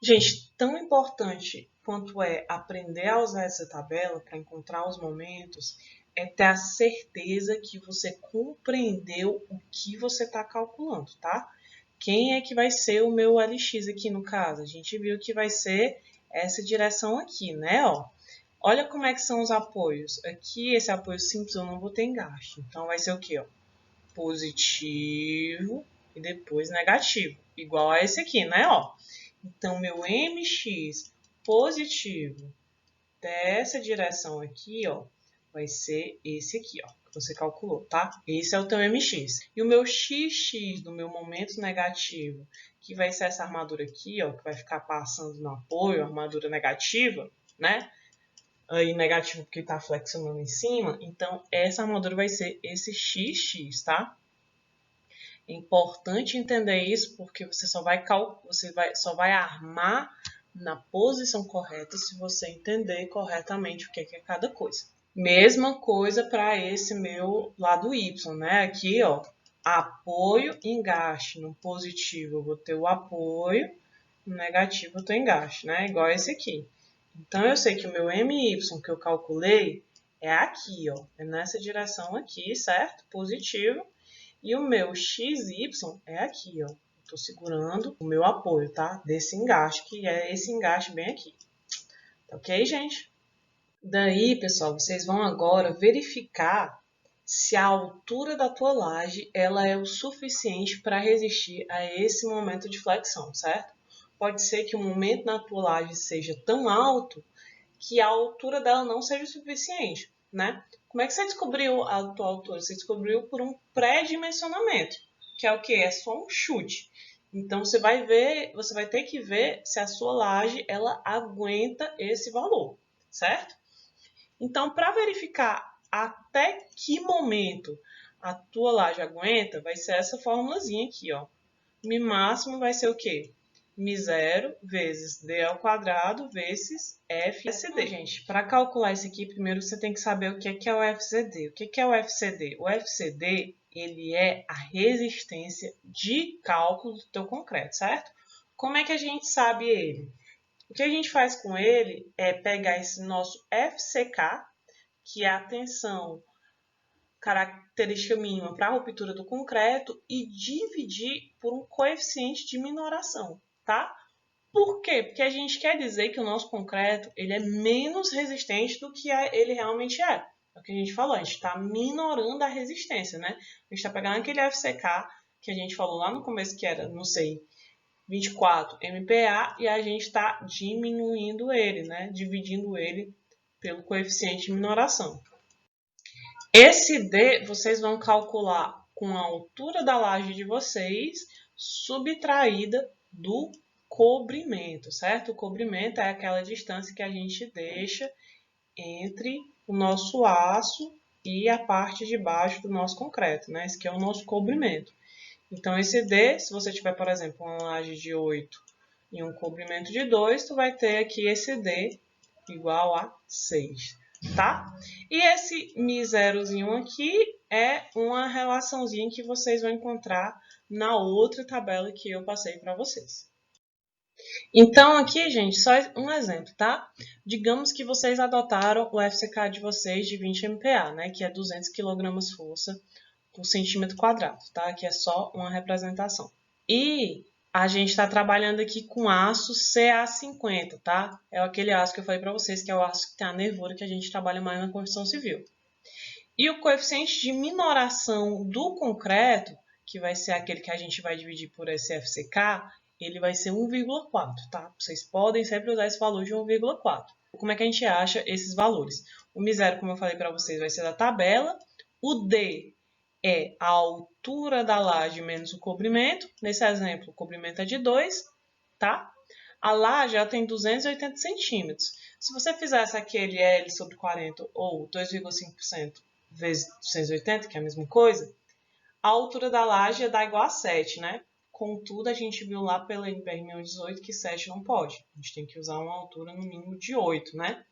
gente, tão importante quanto é aprender a usar essa tabela para encontrar os momentos, é ter a certeza que você compreendeu o que você está calculando, tá? Quem é que vai ser o meu LX aqui no caso? A gente viu que vai ser essa direção aqui, né? Ó, olha como é que são os apoios. Aqui, esse apoio simples eu não vou ter engaste. Então, vai ser o quê? Ó? Positivo e depois negativo. Igual a esse aqui, né? Ó. Então, meu MX positivo dessa direção aqui, ó, vai ser esse aqui, ó, que você calculou, tá? Esse é o teu MX. E o meu XX do meu momento negativo, que vai ser essa armadura aqui, ó, que vai ficar passando no apoio, armadura negativa, né? Aí negativo porque tá flexionando em cima, então essa armadura vai ser esse XX, tá? É importante entender isso porque você só vai armar na posição correta se você entender corretamente o que é cada coisa. Mesma coisa para esse meu lado Y, né? Aqui, ó, apoio, engaste. No positivo eu vou ter o apoio, no negativo eu tenho engaste, né? Igual esse aqui. Então eu sei que o meu MY que eu calculei é aqui, ó, é nessa direção aqui, certo? Positivo. E o meu XY é aqui, ó. Estou segurando o meu apoio, tá? Desse engaste, que é esse engaste bem aqui. Tá ok, gente? Daí, pessoal, vocês vão agora verificar se a altura da tua laje ela é o suficiente para resistir a esse momento de flexão, certo? Pode ser que o momento na tua laje seja tão alto que a altura dela não seja o suficiente, né? Como é que você descobriu a tua altura? Você descobriu por um pré-dimensionamento, que é o quê? É só um chute. Então você vai ter que ver se a sua laje ela aguenta esse valor, certo? Então, para verificar até que momento a tua laje aguenta, vai ser essa formulazinha aqui, ó. Mi máximo vai ser o quê? Mi0 vezes d ao quadrado vezes FCD. Gente, para calcular isso aqui, primeiro você tem que saber o que é o FCD. O que é o FCD? O FCD, ele é a resistência de cálculo do teu concreto, certo? Como é que a gente sabe ele? O que a gente faz com ele é pegar esse nosso FCK, que é a tensão característica mínima para a ruptura do concreto, e dividir por um coeficiente de minoração, tá? Por quê? Porque a gente quer dizer que o nosso concreto ele é menos resistente do que ele realmente é. É o que a gente falou, a gente está minorando a resistência, né? A gente está pegando aquele FCK que a gente falou lá no começo, que era, não sei, 24 MPa, e a gente está diminuindo ele, né? Dividindo ele pelo coeficiente de minoração. Esse D vocês vão calcular com a altura da laje de vocês, subtraída do cobrimento, certo? O cobrimento é aquela distância que a gente deixa entre o nosso aço e a parte de baixo do nosso concreto, né? Esse aqui é o nosso cobrimento. Então, esse D, se você tiver, por exemplo, uma laje de 8 e um cobrimento de 2, tu vai ter aqui esse D igual a 6, tá? E esse Mi0zinho aqui é uma relaçãozinha que vocês vão encontrar na outra tabela que eu passei para vocês. Então, aqui, gente, só um exemplo, tá? Digamos que vocês adotaram o FCK de vocês de 20 MPa, né? Que é 200 kg força por centímetro quadrado, tá? Que é só uma representação. E a gente está trabalhando aqui com aço CA50, tá? É aquele aço que eu falei para vocês, que é o aço que tem a nervura que a gente trabalha mais na construção civil. E o coeficiente de minoração do concreto, que vai ser aquele que a gente vai dividir por esse FCK, ele vai ser 1,4, tá? Vocês podem sempre usar esse valor de 1,4. Como é que a gente acha esses valores? O Mi0, como eu falei para vocês, vai ser da tabela. O D é a altura da laje menos o cobrimento. Nesse exemplo, o cobrimento é de 2, tá? A laje já tem 280 centímetros. Se você fizesse aquele L sobre 40 ou 2,5% vezes 280, que é a mesma coisa, a altura da laje dá igual a 7, né? Contudo, a gente viu lá pela NBR 1018 que 7 não pode. A gente tem que usar uma altura no mínimo de 8, né?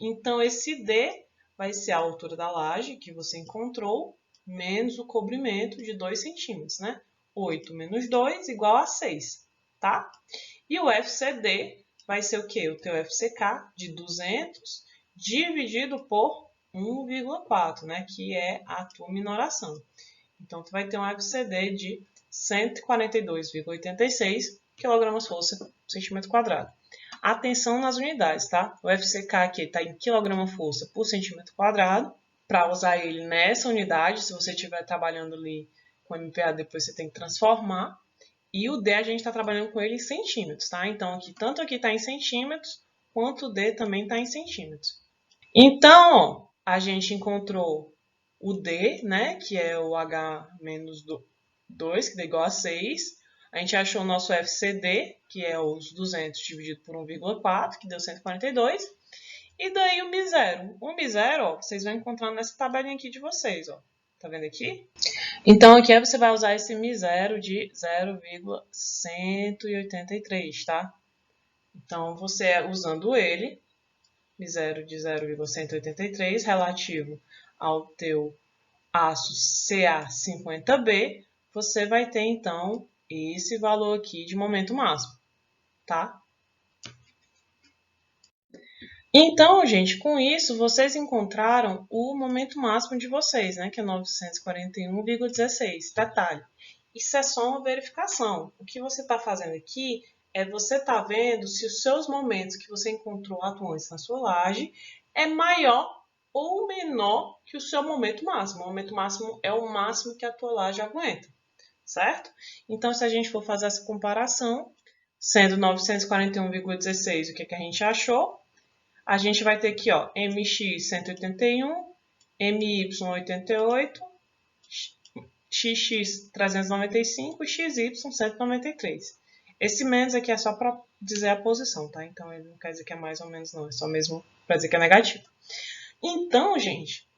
Então, esse D vai ser a altura da laje que você encontrou, menos o cobrimento de 2 centímetros, né? 8 menos 2 igual a 6, tá? E o FCD vai ser o quê? O teu FCK de 200 dividido por 1,4, né? Que é a tua minoração. Então, tu vai ter um FCD de 142,86 kg/força por centímetro quadrado. Atenção nas unidades, tá? O FCK aqui está em kg/força por centímetro quadrado. Para usar ele nessa unidade, se você estiver trabalhando ali com MPa, depois você tem que transformar. E o D a gente está trabalhando com ele em centímetros, tá? Então, tanto aqui está em centímetros, quanto o D também está em centímetros. Então, ó, a gente encontrou o D, né, que é o H menos 2, que dá igual a 6. A gente achou o nosso FCD, que é os 200 dividido por 1,4, que deu 142. E daí o Mi0. O Mi0, ó, vocês vão encontrar nessa tabelinha aqui de vocês, ó. Tá vendo aqui? Então, aqui você vai usar esse Mi0 de 0,183, tá? Então, você usando ele, Mi0 de 0,183, relativo ao teu aço Ca50B, você vai ter, então, esse valor aqui de momento máximo, tá? Então, gente, com isso, vocês encontraram o momento máximo de vocês, né? Que é 941,16. Detalhe, isso é só uma verificação. O que você está fazendo aqui é você está vendo se os seus momentos que você encontrou atuantes na sua laje é maior ou menor que o seu momento máximo. O momento máximo é o máximo que a tua laje aguenta, certo? Então, se a gente for fazer essa comparação, sendo 941,16, o que a gente achou? A gente vai ter aqui, ó, MX 181, MY 88, XX 395 e XY 193. Esse menos aqui é só para dizer a posição, tá? Então, ele não quer dizer que é mais ou menos, não. É só mesmo para dizer que é negativo. Então, gente,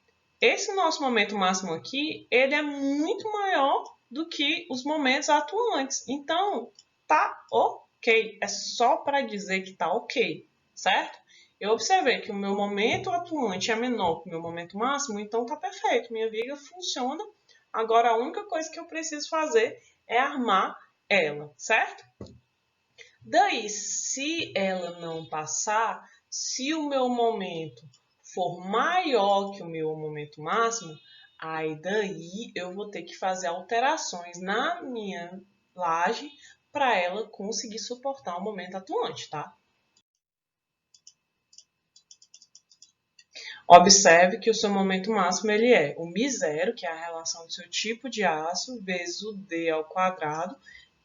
esse nosso momento máximo aqui, ele é muito maior do que os momentos atuantes. Então, tá ok. É só para dizer que tá ok, certo? Eu observei que o meu momento atuante é menor que o meu momento máximo, então tá perfeito. Minha viga funciona. Agora, a única coisa que eu preciso fazer é armar ela, certo? Daí, se ela não passar, se o meu momento for maior que o meu momento máximo, aí daí eu vou ter que fazer alterações na minha laje para ela conseguir suportar o momento atuante, tá? Observe que o seu momento máximo ele é o Mi0, que é a relação do seu tipo de aço, vezes o D ao quadrado,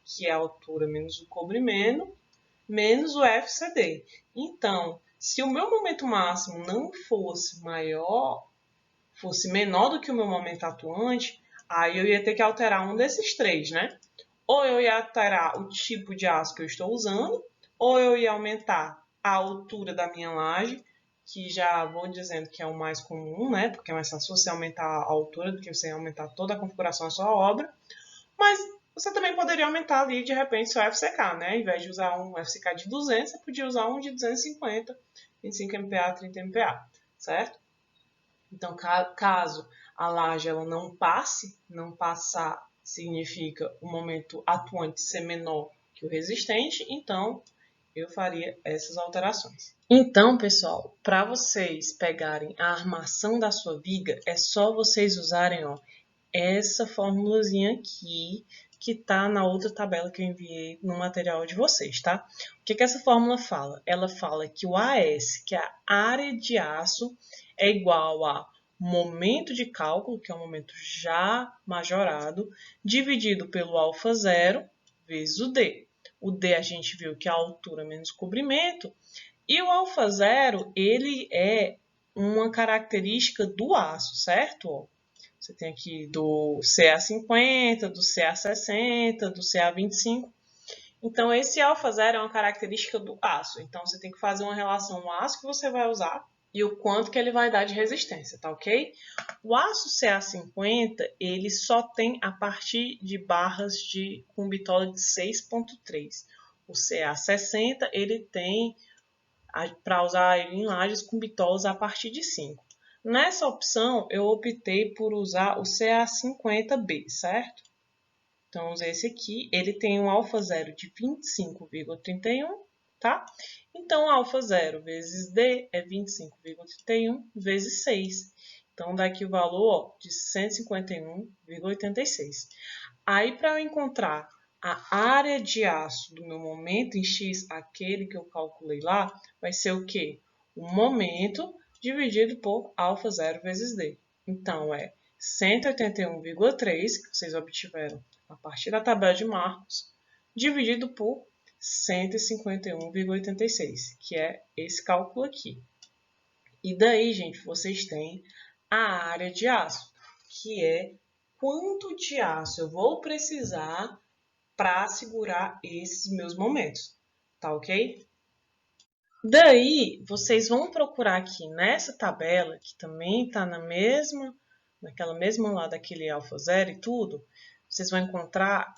que é a altura menos o comprimento, menos o FCD. Então, se o meu momento máximo não fosse menor do que o meu momento atuante, aí eu ia ter que alterar um desses três, né? Ou eu ia alterar o tipo de aço que eu estou usando, ou eu ia aumentar a altura da minha laje, que já vou dizendo que é o mais comum, né? Porque é mais fácil você aumentar a altura do que você aumentar toda a configuração da sua obra. Mas você também poderia aumentar ali, de repente, seu FCK, né? Ao invés de usar um FCK de 200, você podia usar um de 250, 25 MPa, 30 MPa, certo? Então, caso a laje ela não passe, não passar significa o momento atuante ser menor que o resistente, então eu faria essas alterações. Então, pessoal, para vocês pegarem a armação da sua viga, é só vocês usarem, ó, essa formulazinha aqui, que está na outra tabela que eu enviei no material de vocês, tá? O que essa fórmula fala? Ela fala que o AS, que é a área de aço, é igual a momento de cálculo, que é um momento já majorado, dividido pelo α0 vezes o D. O D a gente viu que é a altura menos comprimento, e o α0, ele é uma característica do aço, certo? Você tem aqui do CA50, do CA60, do CA25. Então, esse α0 é uma característica do aço. Então, você tem que fazer uma relação do aço que você vai usar e o quanto que ele vai dar de resistência, tá ok? O aço CA50, ele só tem a partir de barras com bitola de 6.3. O CA60, ele tem para usar ele em lajes com bitolas a partir de 5. Nessa opção, eu optei por usar o CA50B, certo? Então, usei esse aqui. Ele tem um α0 de 25,31, tá? Então, α0 vezes D é 25,31 vezes 6. Então, dá aqui o valor, ó, de 151,86. Aí, para eu encontrar a área de aço do meu momento em X, aquele que eu calculei lá, vai ser o quê? O momento dividido por α0 vezes D. Então, é 181,3, que vocês obtiveram a partir da tabela de Marcos, dividido por 151,86, que é esse cálculo aqui. E daí, gente, vocês têm a área de aço, que é quanto de aço eu vou precisar para segurar esses meus momentos, tá ok? Daí, vocês vão procurar aqui nessa tabela, que também está naquela mesma lá daquele alfa zero e tudo, vocês vão encontrar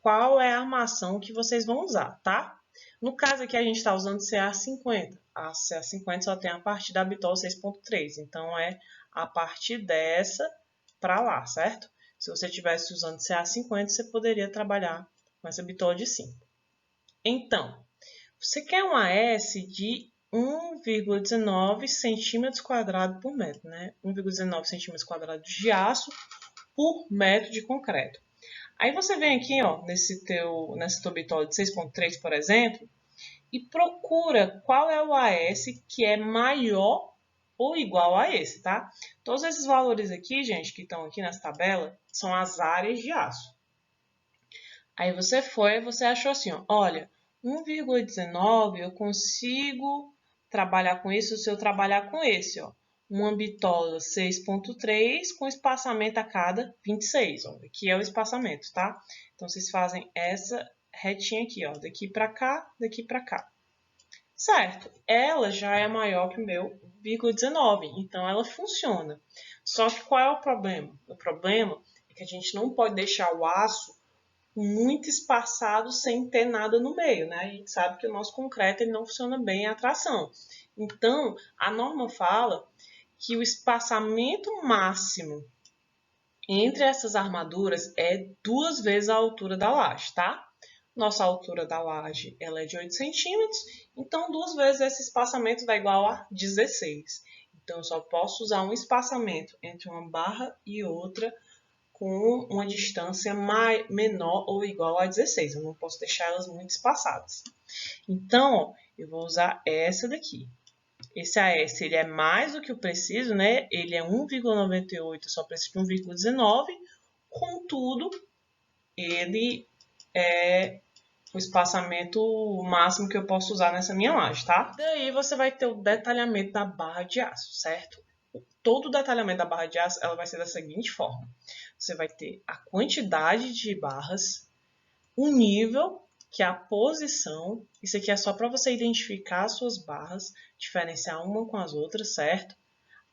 qual é a armação que vocês vão usar, tá? No caso aqui, a gente está usando CA50. A CA50 só tem a partir da bitol 6.3, então é a partir dessa para lá, certo? Se você estivesse usando CA50, você poderia trabalhar com essa bitol de 5. Então, você quer um AS de 1,19 centímetros quadrados por metro, né? 1,19 centímetros quadrados de aço por metro de concreto. Aí você vem aqui, ó, nessa tua bitola de 6.3, por exemplo, e procura qual é o AS que é maior ou igual a esse, tá? Todos esses valores aqui, gente, que estão aqui nessa tabela, são as áreas de aço. Aí você achou assim, ó, olha, 1,19 eu consigo trabalhar com isso se eu trabalhar com esse, ó. Uma bitola 6.3 com espaçamento a cada 26, ó. Aqui é o espaçamento, tá? Então, vocês fazem essa retinha aqui, ó. Daqui para cá, daqui para cá. Certo, ela já é maior que o meu 1,19, então ela funciona. Só que qual é o problema? O problema é que a gente não pode deixar o aço muito espaçado sem ter nada no meio, né? A gente sabe que o nosso concreto ele não funciona bem a tração. Então, a norma fala que o espaçamento máximo entre essas armaduras é 2 vezes a altura da laje, tá? Nossa altura da laje ela é de 8 centímetros, então 2 vezes esse espaçamento dá igual a 16. Então, eu só posso usar um espaçamento entre uma barra e outra com uma distância menor ou igual a 16. Eu não posso deixar elas muito espaçadas. Então, eu vou usar essa daqui. Esse AS ele é mais do que o preciso, né? Ele é 1,98, só preciso de 1,19. Contudo, ele é o espaçamento máximo que eu posso usar nessa minha laje, tá? Daí você vai ter o detalhamento da barra de aço, certo? Todo o detalhamento da barra de aço ela vai ser da seguinte forma. Você vai ter a quantidade de barras, o nível, que é a posição. Isso aqui é só para você identificar as suas barras, diferenciar uma com as outras, certo?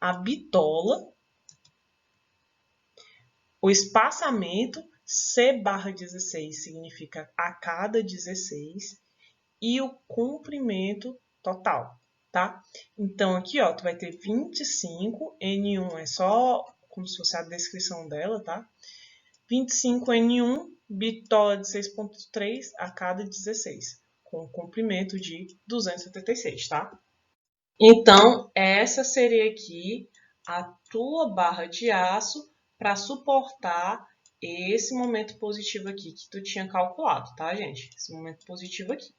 A bitola, o espaçamento, C/16 significa a cada 16, e o comprimento total, tá? Então, aqui, ó, tu vai ter 25, N1 é só como se fosse a descrição dela, tá? 25 N1, bitola de 6.3 a cada 16, com comprimento de 276, tá? Então, essa seria aqui a tua barra de aço para suportar esse momento positivo aqui que tu tinha calculado, tá, gente? Esse momento positivo aqui,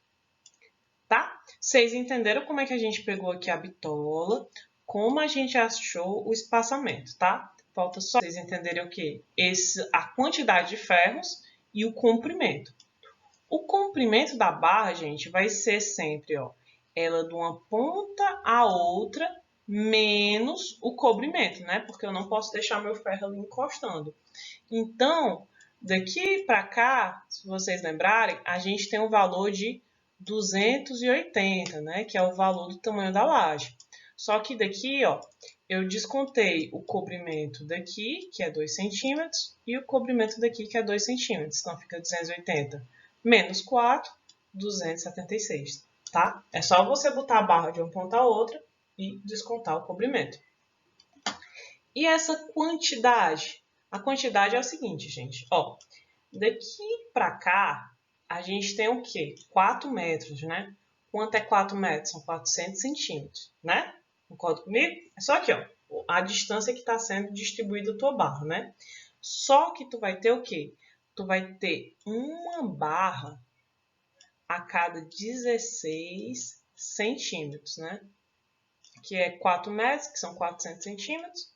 tá? Vocês entenderam como é que a gente pegou aqui a bitola, como a gente achou o espaçamento, tá? Falta só vocês entenderem o quê? A quantidade de ferros e o comprimento. O comprimento da barra, gente, vai ser sempre, ó, ela de uma ponta a outra menos o cobrimento, né? Porque eu não posso deixar meu ferro ali encostando. Então, daqui para cá, se vocês lembrarem, a gente tem um valor de 280, né? Que é o valor do tamanho da laje. Só que daqui, ó, eu descontei o cobrimento daqui, que é 2 centímetros, e o cobrimento daqui, que é 2 centímetros. Então, fica 280 menos 4, 276, tá? É só você botar a barra de uma ponta a outra e descontar o cobrimento. E essa quantidade? A quantidade é o seguinte, gente. Ó, daqui para cá, a gente tem o quê? 4 metros, né? Quanto é 4 metros? São 400 centímetros, né? Concorda comigo? É só aqui, ó. A distância que está sendo distribuída a tua barra, né? Só que tu vai ter o quê? Tu vai ter uma barra a cada 16 centímetros, né? Que é 4 metros, que são 400 centímetros.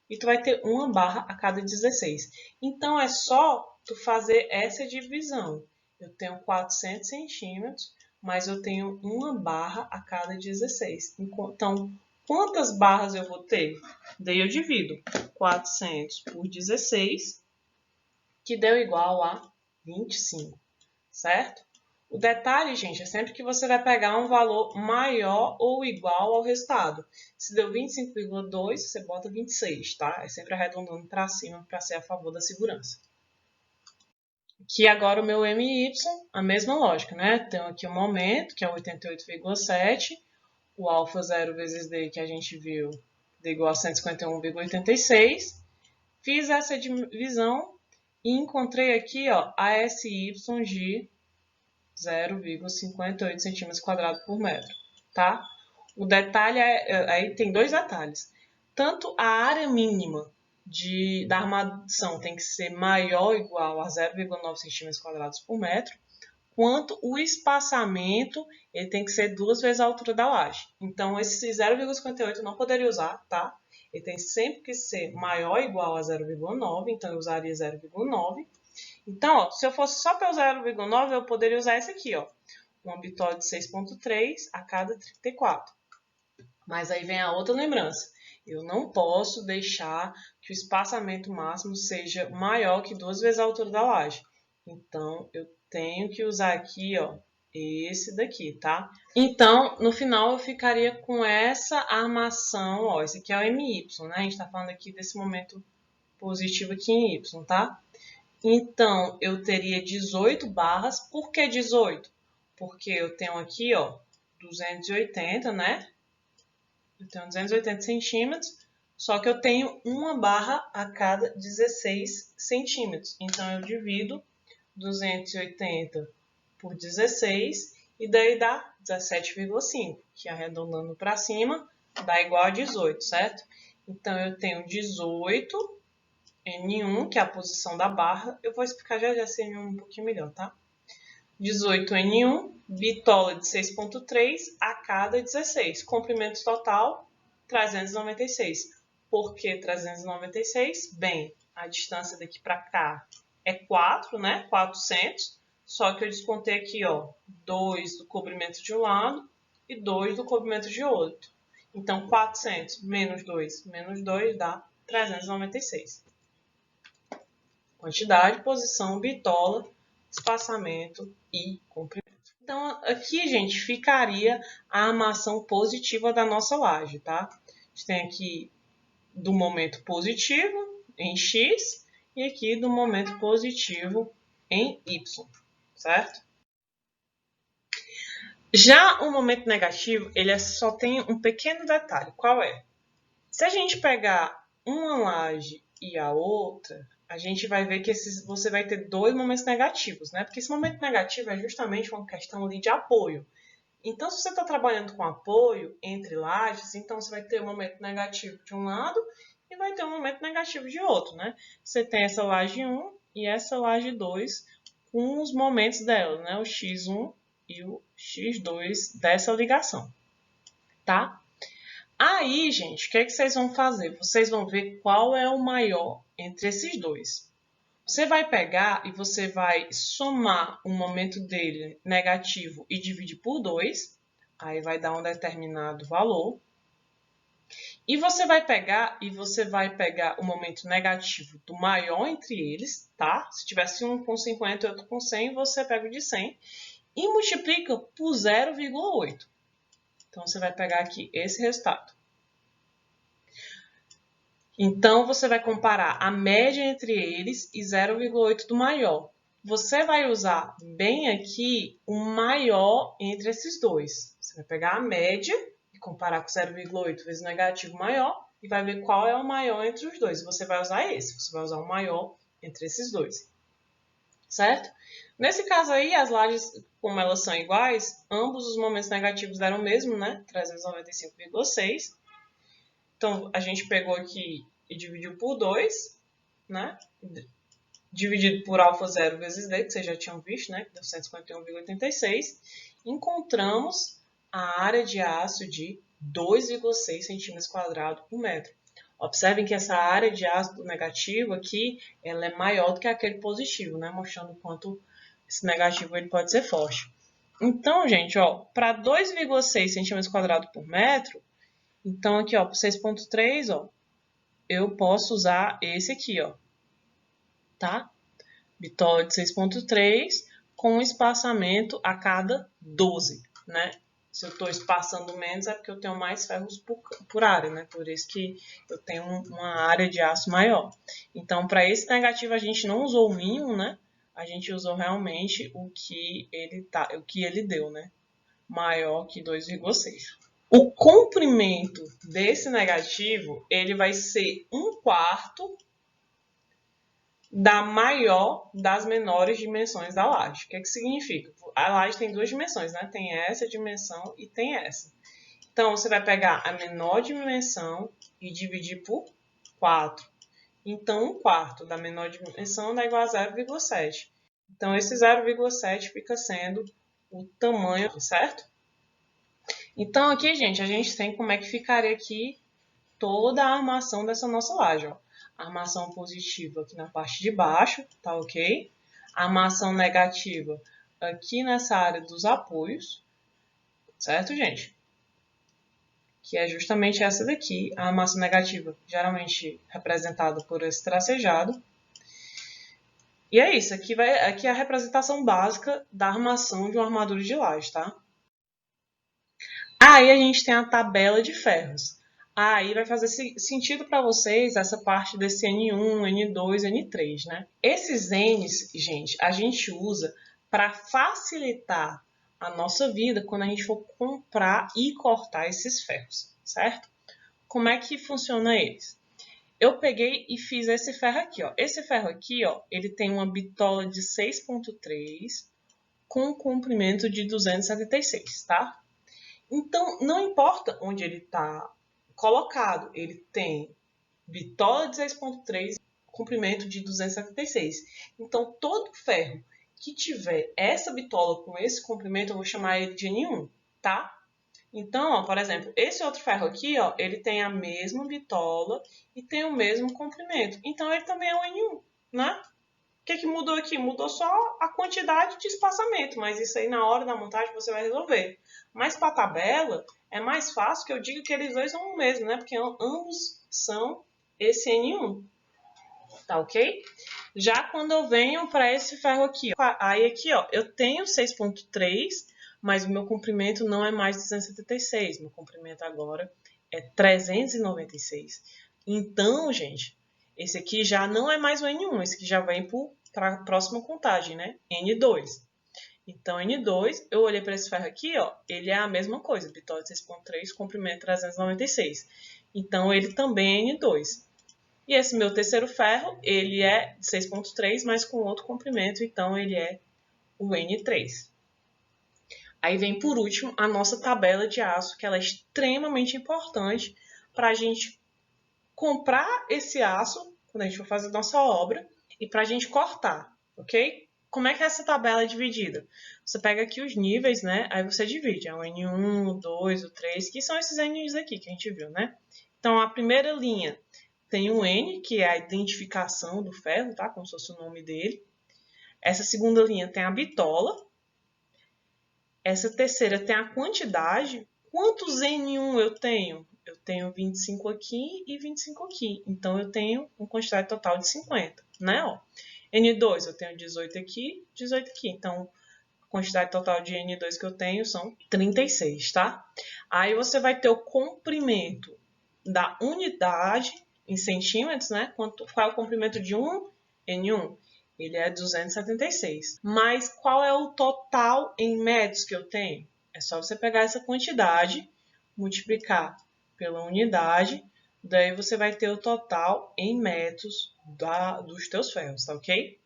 E tu vai ter uma barra a cada 16. Então, é só tu fazer essa divisão. Eu tenho 400 centímetros, mas eu tenho uma barra a cada 16. Então, Quantas barras eu vou ter? Daí eu divido 400 por 16, que deu igual a 25, certo? O detalhe, gente, é sempre que você vai pegar um valor maior ou igual ao resultado. Se deu 25,2, você bota 26, tá? É sempre arredondando para cima para ser a favor da segurança. Que agora o meu MY, a mesma lógica, né? Tenho aqui o momento, que é 88,7, o alfa 0 vezes D, que a gente viu, D igual a 151,86. Fiz essa divisão e encontrei aqui, ó, a SY de 0,58 centímetros quadrados por metro, tá? O detalhe aí tem dois detalhes. Tanto a área mínima da armação tem que ser maior ou igual a 0,9 centímetros quadrados por metro, quanto o espaçamento ele tem que ser 2 vezes a altura da laje. Então, esse 0,58 eu não poderia usar, tá? Ele tem sempre que ser maior ou igual a 0,9, então eu usaria 0,9. Então, ó, se eu fosse só pelo 0,9, eu poderia usar esse aqui, ó, uma bitola de 6,3 a cada 34. Mas aí vem a outra lembrança. Eu não posso deixar que o espaçamento máximo seja maior que 2 vezes a altura da laje. Então, eu tenho que usar aqui, ó, esse daqui, tá? Então, no final, eu ficaria com essa armação, ó, esse aqui é o MY, né? A gente tá falando aqui desse momento positivo aqui em Y, tá? Então, eu teria 18 barras. Por que 18? Porque eu tenho aqui, ó, 280, né? Eu tenho 280 centímetros, só que eu tenho uma barra a cada 16 centímetros. Então, eu divido 280 por 16 e daí dá 17,5, que arredondando para cima dá igual a 18, certo? Então, eu tenho 18 N1, que é a posição da barra. Eu vou explicar já esse N1 um pouquinho melhor, tá? 18 N1, bitola de 6,3 a cada 16. Comprimento total, 396. Por que 396? Bem, a distância daqui para cá é 4, né? 400. Só que eu descontei aqui, ó, 2 do cobrimento de um lado e 2 do cobrimento de outro. Então, 400 menos 2 dá 396. Quantidade, posição, bitola, espaçamento e comprimento. Então, aqui, gente, ficaria a armação positiva da nossa laje, tá? A gente tem aqui do momento positivo em X e aqui do momento positivo em Y, certo? Já o momento negativo, ele só tem um pequeno detalhe. Qual é? Se a gente pegar uma laje e a outra, a gente vai ver que você vai ter dois momentos negativos, né? Porque esse momento negativo é justamente uma questão ali de apoio. Então, se você está trabalhando com apoio entre lajes, então você vai ter um momento negativo de um lado e vai ter um momento negativo de outro, né? Você tem essa laje 1 e essa laje 2 com os momentos dela, né? O x1 e o x2 dessa ligação, tá? Aí, gente, o que é que vocês vão fazer? Vocês vão ver qual é o maior entre esses dois. Você vai pegar e você vai somar o momento dele negativo e dividir por 2. Aí vai dar um determinado valor. E você vai pegar o momento negativo do maior entre eles, tá? Se tivesse um com 50 e outro com 100, você pega o de 100 e multiplica por 0,8. Então, você vai pegar aqui esse resultado. Então, você vai comparar a média entre eles e 0,8 do maior. Você vai usar bem aqui o maior entre esses dois. Você vai pegar a média e comparar com 0,8 vezes o negativo maior e vai ver qual é o maior entre os dois. Você vai usar esse, você vai usar o maior entre esses dois. Certo? Nesse caso aí, as lajes, como elas são iguais, ambos os momentos negativos deram o mesmo, né? 395,6. Então, a gente pegou aqui e dividiu por 2, né? Dividido por alfa 0 vezes D, que vocês já tinham visto, né? Que deu 151,86. Encontramos a área de aço de 2,6 centímetros quadrados por metro. Observem que essa área de ácido negativo aqui, ela é maior do que aquele positivo, né? Mostrando o quanto esse negativo ele pode ser forte. Então, gente, ó, para 2,6 centímetros quadrados por metro, Então, aqui, ó, para 6,3, ó, eu posso usar esse aqui, ó, tá? Bitola de 6,3 com espaçamento a cada 12, né? Se eu estou espaçando menos é porque eu tenho mais ferros por área, né? Por isso que eu tenho uma área de aço maior. Então, para esse negativo, a gente não usou o mínimo, né? A gente usou realmente o que ele deu, né? Maior que 2,6. O comprimento desse negativo, ele vai ser 1/4 da maior das menores dimensões da laje. O que significa? A laje tem duas dimensões, né? Tem essa dimensão e tem essa. Então, você vai pegar a menor dimensão e dividir por 4. Então, 1/4 da menor dimensão dá igual a 0,7. Então, esse 0,7 fica sendo o tamanho, certo? Então, aqui, gente, a gente tem como é que ficaria aqui toda a armação dessa nossa laje, ó. Armação positiva aqui na parte de baixo, tá ok? Armação negativa aqui nessa área dos apoios, certo, gente? Que é justamente essa daqui, a armação negativa, geralmente representada por esse tracejado. E é isso, aqui é a representação básica da armação de uma armadura de laje, tá? Aí a gente tem a tabela de ferros. Aí vai fazer sentido para vocês essa parte desse N1, N2, N3, né? Esses N's, gente, a gente usa para facilitar a nossa vida quando a gente for comprar e cortar esses ferros, certo? Como é que funciona eles? Eu peguei e fiz esse ferro aqui, ó. Esse ferro aqui, ó, ele tem uma bitola de 6,3 com um comprimento de 276, tá? Então, não importa onde ele está colocado, ele tem bitola de 6,3, comprimento de 276. Então, todo ferro que tiver essa bitola com esse comprimento, eu vou chamar ele de N1, tá? Então, ó, por exemplo, esse outro ferro aqui, ó, ele tem a mesma bitola e tem o mesmo comprimento. Então, ele também é um N1, né? O que mudou aqui? Mudou só a quantidade de espaçamento, mas isso aí na hora da montagem você vai resolver. Mas para a tabela, é mais fácil que eu diga que eles dois são o mesmo, né? Porque ambos são esse N1, tá ok? Já quando eu venho para esse ferro aqui, ó, aí aqui, ó, eu tenho 6,3, mas o meu comprimento não é mais 276, meu comprimento agora é 396. Então, gente, esse aqui já não é mais o N1, esse aqui já vem para a próxima contagem, né? N2. Então, N2, eu olhei para esse ferro aqui, ó, ele é a mesma coisa, bitola de 6,3, comprimento 396. Então, ele também é N2. E esse meu terceiro ferro, ele é de 6,3, mas com outro comprimento, então ele é o N3. Aí vem, por último, a nossa tabela de aço, que ela é extremamente importante para a gente comprar esse aço, quando a gente for fazer a nossa obra, e para a gente cortar, ok? Como é que essa tabela é dividida? Você pega aqui os níveis, né? Aí você divide. É o N1, o 2, o 3, que são esses N's aqui que a gente viu, né? Então, a primeira linha tem o N, que é a identificação do ferro, tá? Como se fosse o nome dele. Essa segunda linha tem a bitola. Essa terceira tem a quantidade. Quantos N1 eu tenho? Eu tenho 25 aqui e 25 aqui. Então, eu tenho uma quantidade total de 50, né? Ó, N2 eu tenho 18 aqui, 18 aqui. Então, a quantidade total de N2 que eu tenho são 36, tá? Aí, você vai ter o comprimento da unidade em centímetros, né? Qual é o comprimento de um N1? Ele é 276. Mas qual é o total em metros que eu tenho? É só você pegar essa quantidade, multiplicar pela unidade, daí você vai ter o total em metros dos teus ferros, tá ok?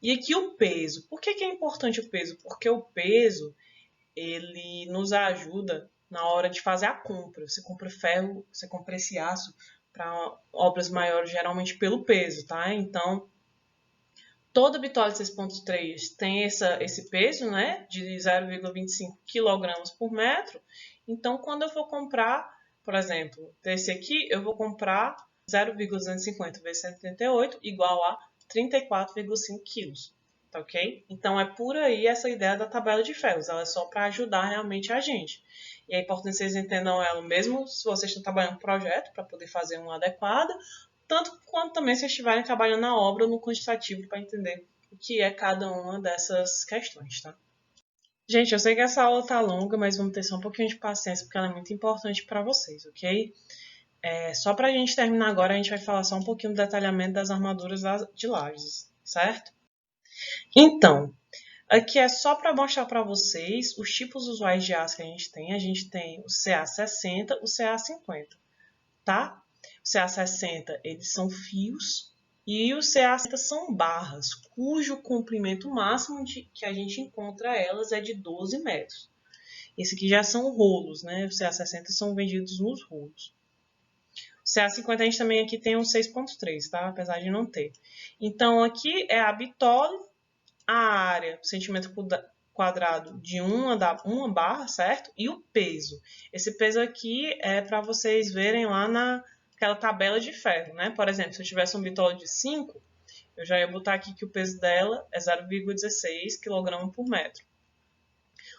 E aqui o peso. Por que é importante o peso? Porque o peso, ele nos ajuda na hora de fazer a compra. Você compra ferro, você compra esse aço para obras maiores, geralmente pelo peso, tá? Então, toda bitola de 6,3 tem esse peso, né, de 0,25 kg por metro. Então, quando eu for comprar, por exemplo, desse aqui, eu vou comprar 0,250 vezes 188 igual a 34,5 kg. Tá ok? Então, é por aí essa ideia da tabela de ferros. Ela é só para ajudar realmente a gente. E é importante que vocês entendam ela, mesmo se vocês estão trabalhando no projeto, para poder fazer uma adequada, tanto quanto também se estiverem trabalhando na obra, no quantitativo, para entender o que é cada uma dessas questões, tá? Gente, eu sei que essa aula tá longa, mas vamos ter só um pouquinho de paciência, porque ela é muito importante para vocês, ok? Só para a gente terminar agora, a gente vai falar só um pouquinho do detalhamento das armaduras de lajes, certo? Então, aqui é só para mostrar para vocês os tipos usuais de aço que a gente tem. A gente tem o CA60, o CA50, tá? O CA60, eles são fios e o CA50 são barras, cujo comprimento máximo que a gente encontra elas é de 12 metros. Esse aqui já são rolos, né? Os CA60 são vendidos nos rolos. O CA50 a gente também aqui tem um 6.3, tá? Apesar de não ter. Então, aqui é a bitole, a área, centímetro quadrado de uma barra, certo? E o peso. Esse peso aqui é para vocês verem lá naquela tabela de ferro, né? Por exemplo, se eu tivesse um bitole de 5, eu já ia botar aqui que o peso dela é 0,16 kg por metro.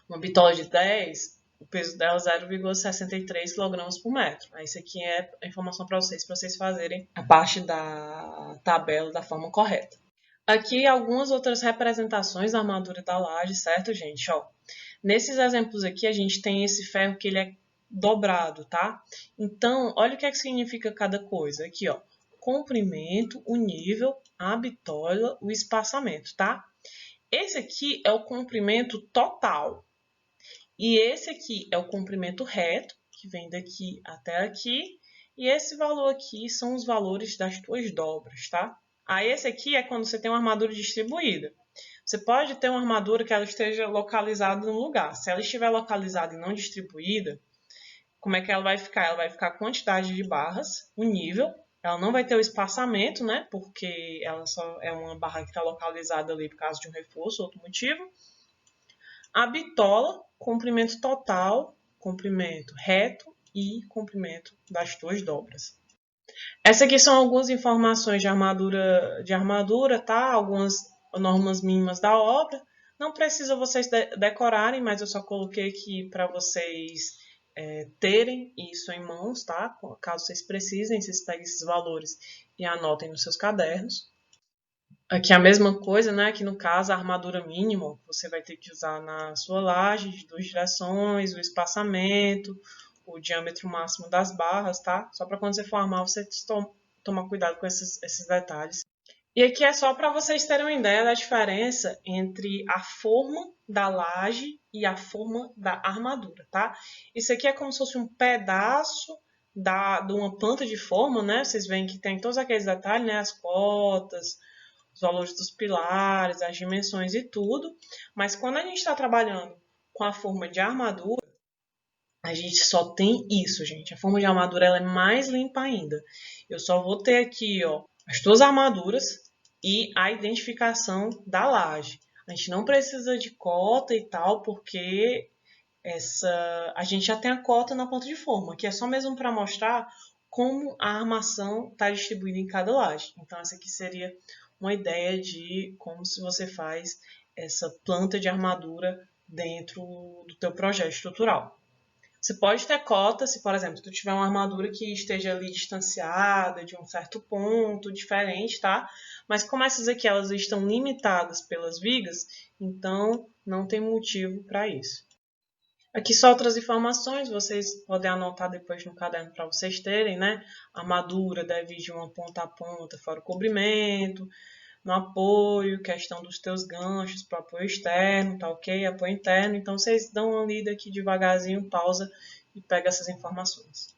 Uma bitola de 10, o peso dela é 0,63 kg por metro. Isso aqui é a informação para vocês fazerem a parte da tabela da forma correta. Aqui algumas outras representações da armadura da laje, certo, gente? Ó, nesses exemplos aqui a gente tem esse ferro que ele é dobrado, tá? Então, olha o que é que significa cada coisa. Aqui, ó, comprimento, o nível, a bitola, o espaçamento, tá? Esse aqui é o comprimento total. E esse aqui é o comprimento reto, que vem daqui até aqui. E esse valor aqui são os valores das tuas dobras, tá? Aí esse aqui é quando você tem uma armadura distribuída. Você pode ter uma armadura que ela esteja localizada no lugar. Se ela estiver localizada e não distribuída, como é que ela vai ficar? Ela vai ficar a quantidade de barras, o nível. Ela não vai ter o espaçamento, né? Porque ela só é uma barra que está localizada ali por causa de um reforço, outro motivo. A bitola, comprimento total, comprimento reto e comprimento das tuas dobras. Essas aqui são algumas informações de armadura, tá? Algumas normas mínimas da obra. Não precisa vocês decorarem, mas eu só coloquei aqui para vocês terem isso em mãos, tá? Caso vocês precisem, vocês peguem esses valores e anotem nos seus cadernos. Aqui a mesma coisa, né? Aqui no caso, a armadura mínima, você vai ter que usar na sua laje de 2 direções, o espaçamento, o diâmetro máximo das barras, tá? Só para quando você for armar, você tomar cuidado com esses detalhes. E aqui é só para vocês terem uma ideia da diferença entre a forma da laje e a forma da armadura, tá? Isso aqui é como se fosse um pedaço de uma planta de forma, né? Vocês veem que tem todos aqueles detalhes, né? As cotas, os valores dos pilares, as dimensões e tudo. Mas quando a gente está trabalhando com a forma de armadura, a gente só tem isso, gente. A forma de armadura ela é mais limpa ainda. Eu só vou ter aqui, ó, as duas armaduras e a identificação da laje. A gente não precisa de cota e tal, porque a gente já tem a cota na ponta de forma, que é só mesmo para mostrar como a armação está distribuída em cada laje. Então, essa aqui seria uma ideia de como se você faz essa planta de armadura dentro do teu projeto estrutural. Você pode ter cota se, por exemplo, tu tiver uma armadura que esteja ali distanciada de um certo ponto, diferente, tá? Mas como essas aqui elas estão limitadas pelas vigas, então não tem motivo para isso. Aqui só outras informações, vocês podem anotar depois no caderno para vocês terem, né? A armadura deve ir de uma ponta a ponta, fora o cobrimento, no apoio, questão dos teus ganchos para apoio externo, tá ok? Apoio interno. Então, vocês dão uma lida aqui devagarzinho, pausa e pega essas informações.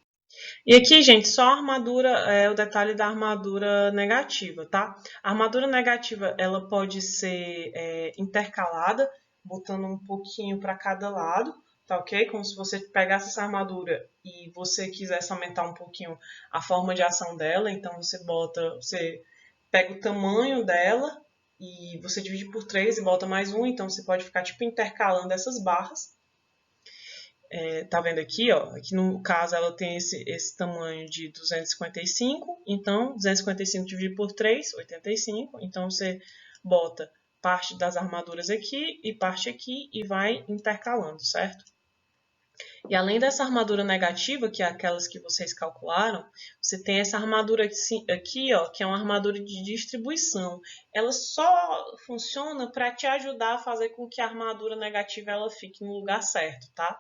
E aqui, gente, só a armadura, o detalhe da armadura negativa, tá? A armadura negativa, ela pode ser intercalada, botando um pouquinho para cada lado, tá ok? Como se você pegasse essa armadura e você quisesse aumentar um pouquinho a forma de ação dela, então você pega o tamanho dela e você divide por 3 e bota mais um, então você pode ficar tipo intercalando essas barras. Tá vendo aqui, ó? Aqui no caso ela tem esse tamanho de 255, então 255 dividido por 3, 85. Então você bota parte das armaduras aqui e parte aqui e vai intercalando, certo? E além dessa armadura negativa, que é aquelas que vocês calcularam, você tem essa armadura aqui, ó, que é uma armadura de distribuição. Ela só funciona para te ajudar a fazer com que a armadura negativa ela fique no lugar certo, tá?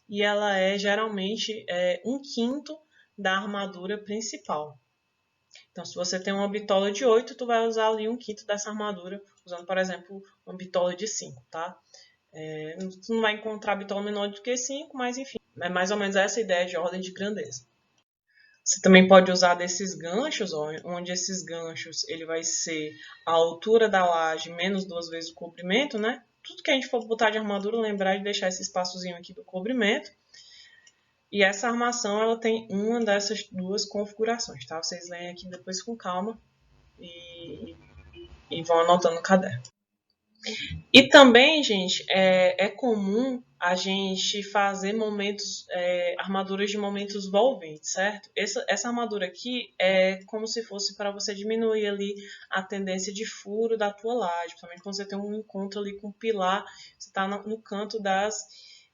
E ela é geralmente 1/5 da armadura principal. Então, se você tem uma bitola de 8, tu vai usar ali 1/5 dessa armadura, usando, por exemplo, uma bitola de 5, tá? Tu não vai encontrar bitola menor do que 5, mas enfim, é mais ou menos essa ideia de ordem de grandeza. Você também pode usar desses ganchos, ó, onde esses ganchos ele vai ser a altura da laje menos 2 vezes o comprimento, né? Tudo que a gente for botar de armadura, lembrar de deixar esse espaçozinho aqui do cobrimento. E essa armação ela tem uma dessas duas configurações, tá? Vocês leem aqui depois com calma e vão anotando no caderno. E também, gente, é comum a gente fazer armaduras de momentos volventes, certo? Essa armadura aqui é como se fosse para você diminuir ali a tendência de furo da tua laje, principalmente quando você tem um encontro ali com o pilar, você está no canto das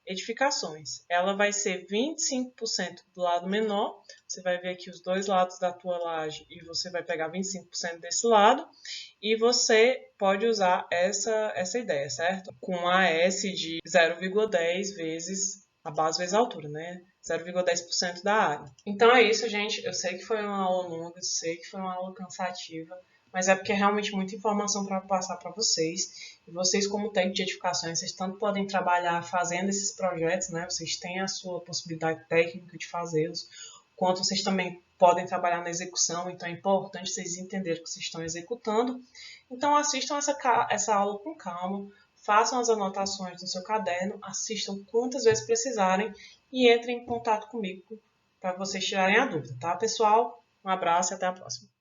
edificações. Ela vai ser 25% do lado menor, você vai ver aqui os dois lados da tua laje e você vai pegar 25% desse lado, e você pode usar essa ideia, certo? Com AS de 0,10 vezes a base vezes a altura, né? 0,10% da área. Então é isso, gente. Eu sei que foi uma aula longa, eu sei que foi uma aula cansativa, mas é porque é realmente muita informação para passar para vocês. E vocês, como técnico de edificações, vocês tanto podem trabalhar fazendo esses projetos, né? Vocês têm a sua possibilidade técnica de fazê-los, quanto vocês também podem trabalhar na execução, então é importante vocês entenderem que vocês estão executando. Então assistam essa aula com calma, façam as anotações no seu caderno, assistam quantas vezes precisarem e entrem em contato comigo para vocês tirarem a dúvida, tá, pessoal? Um abraço e até a próxima.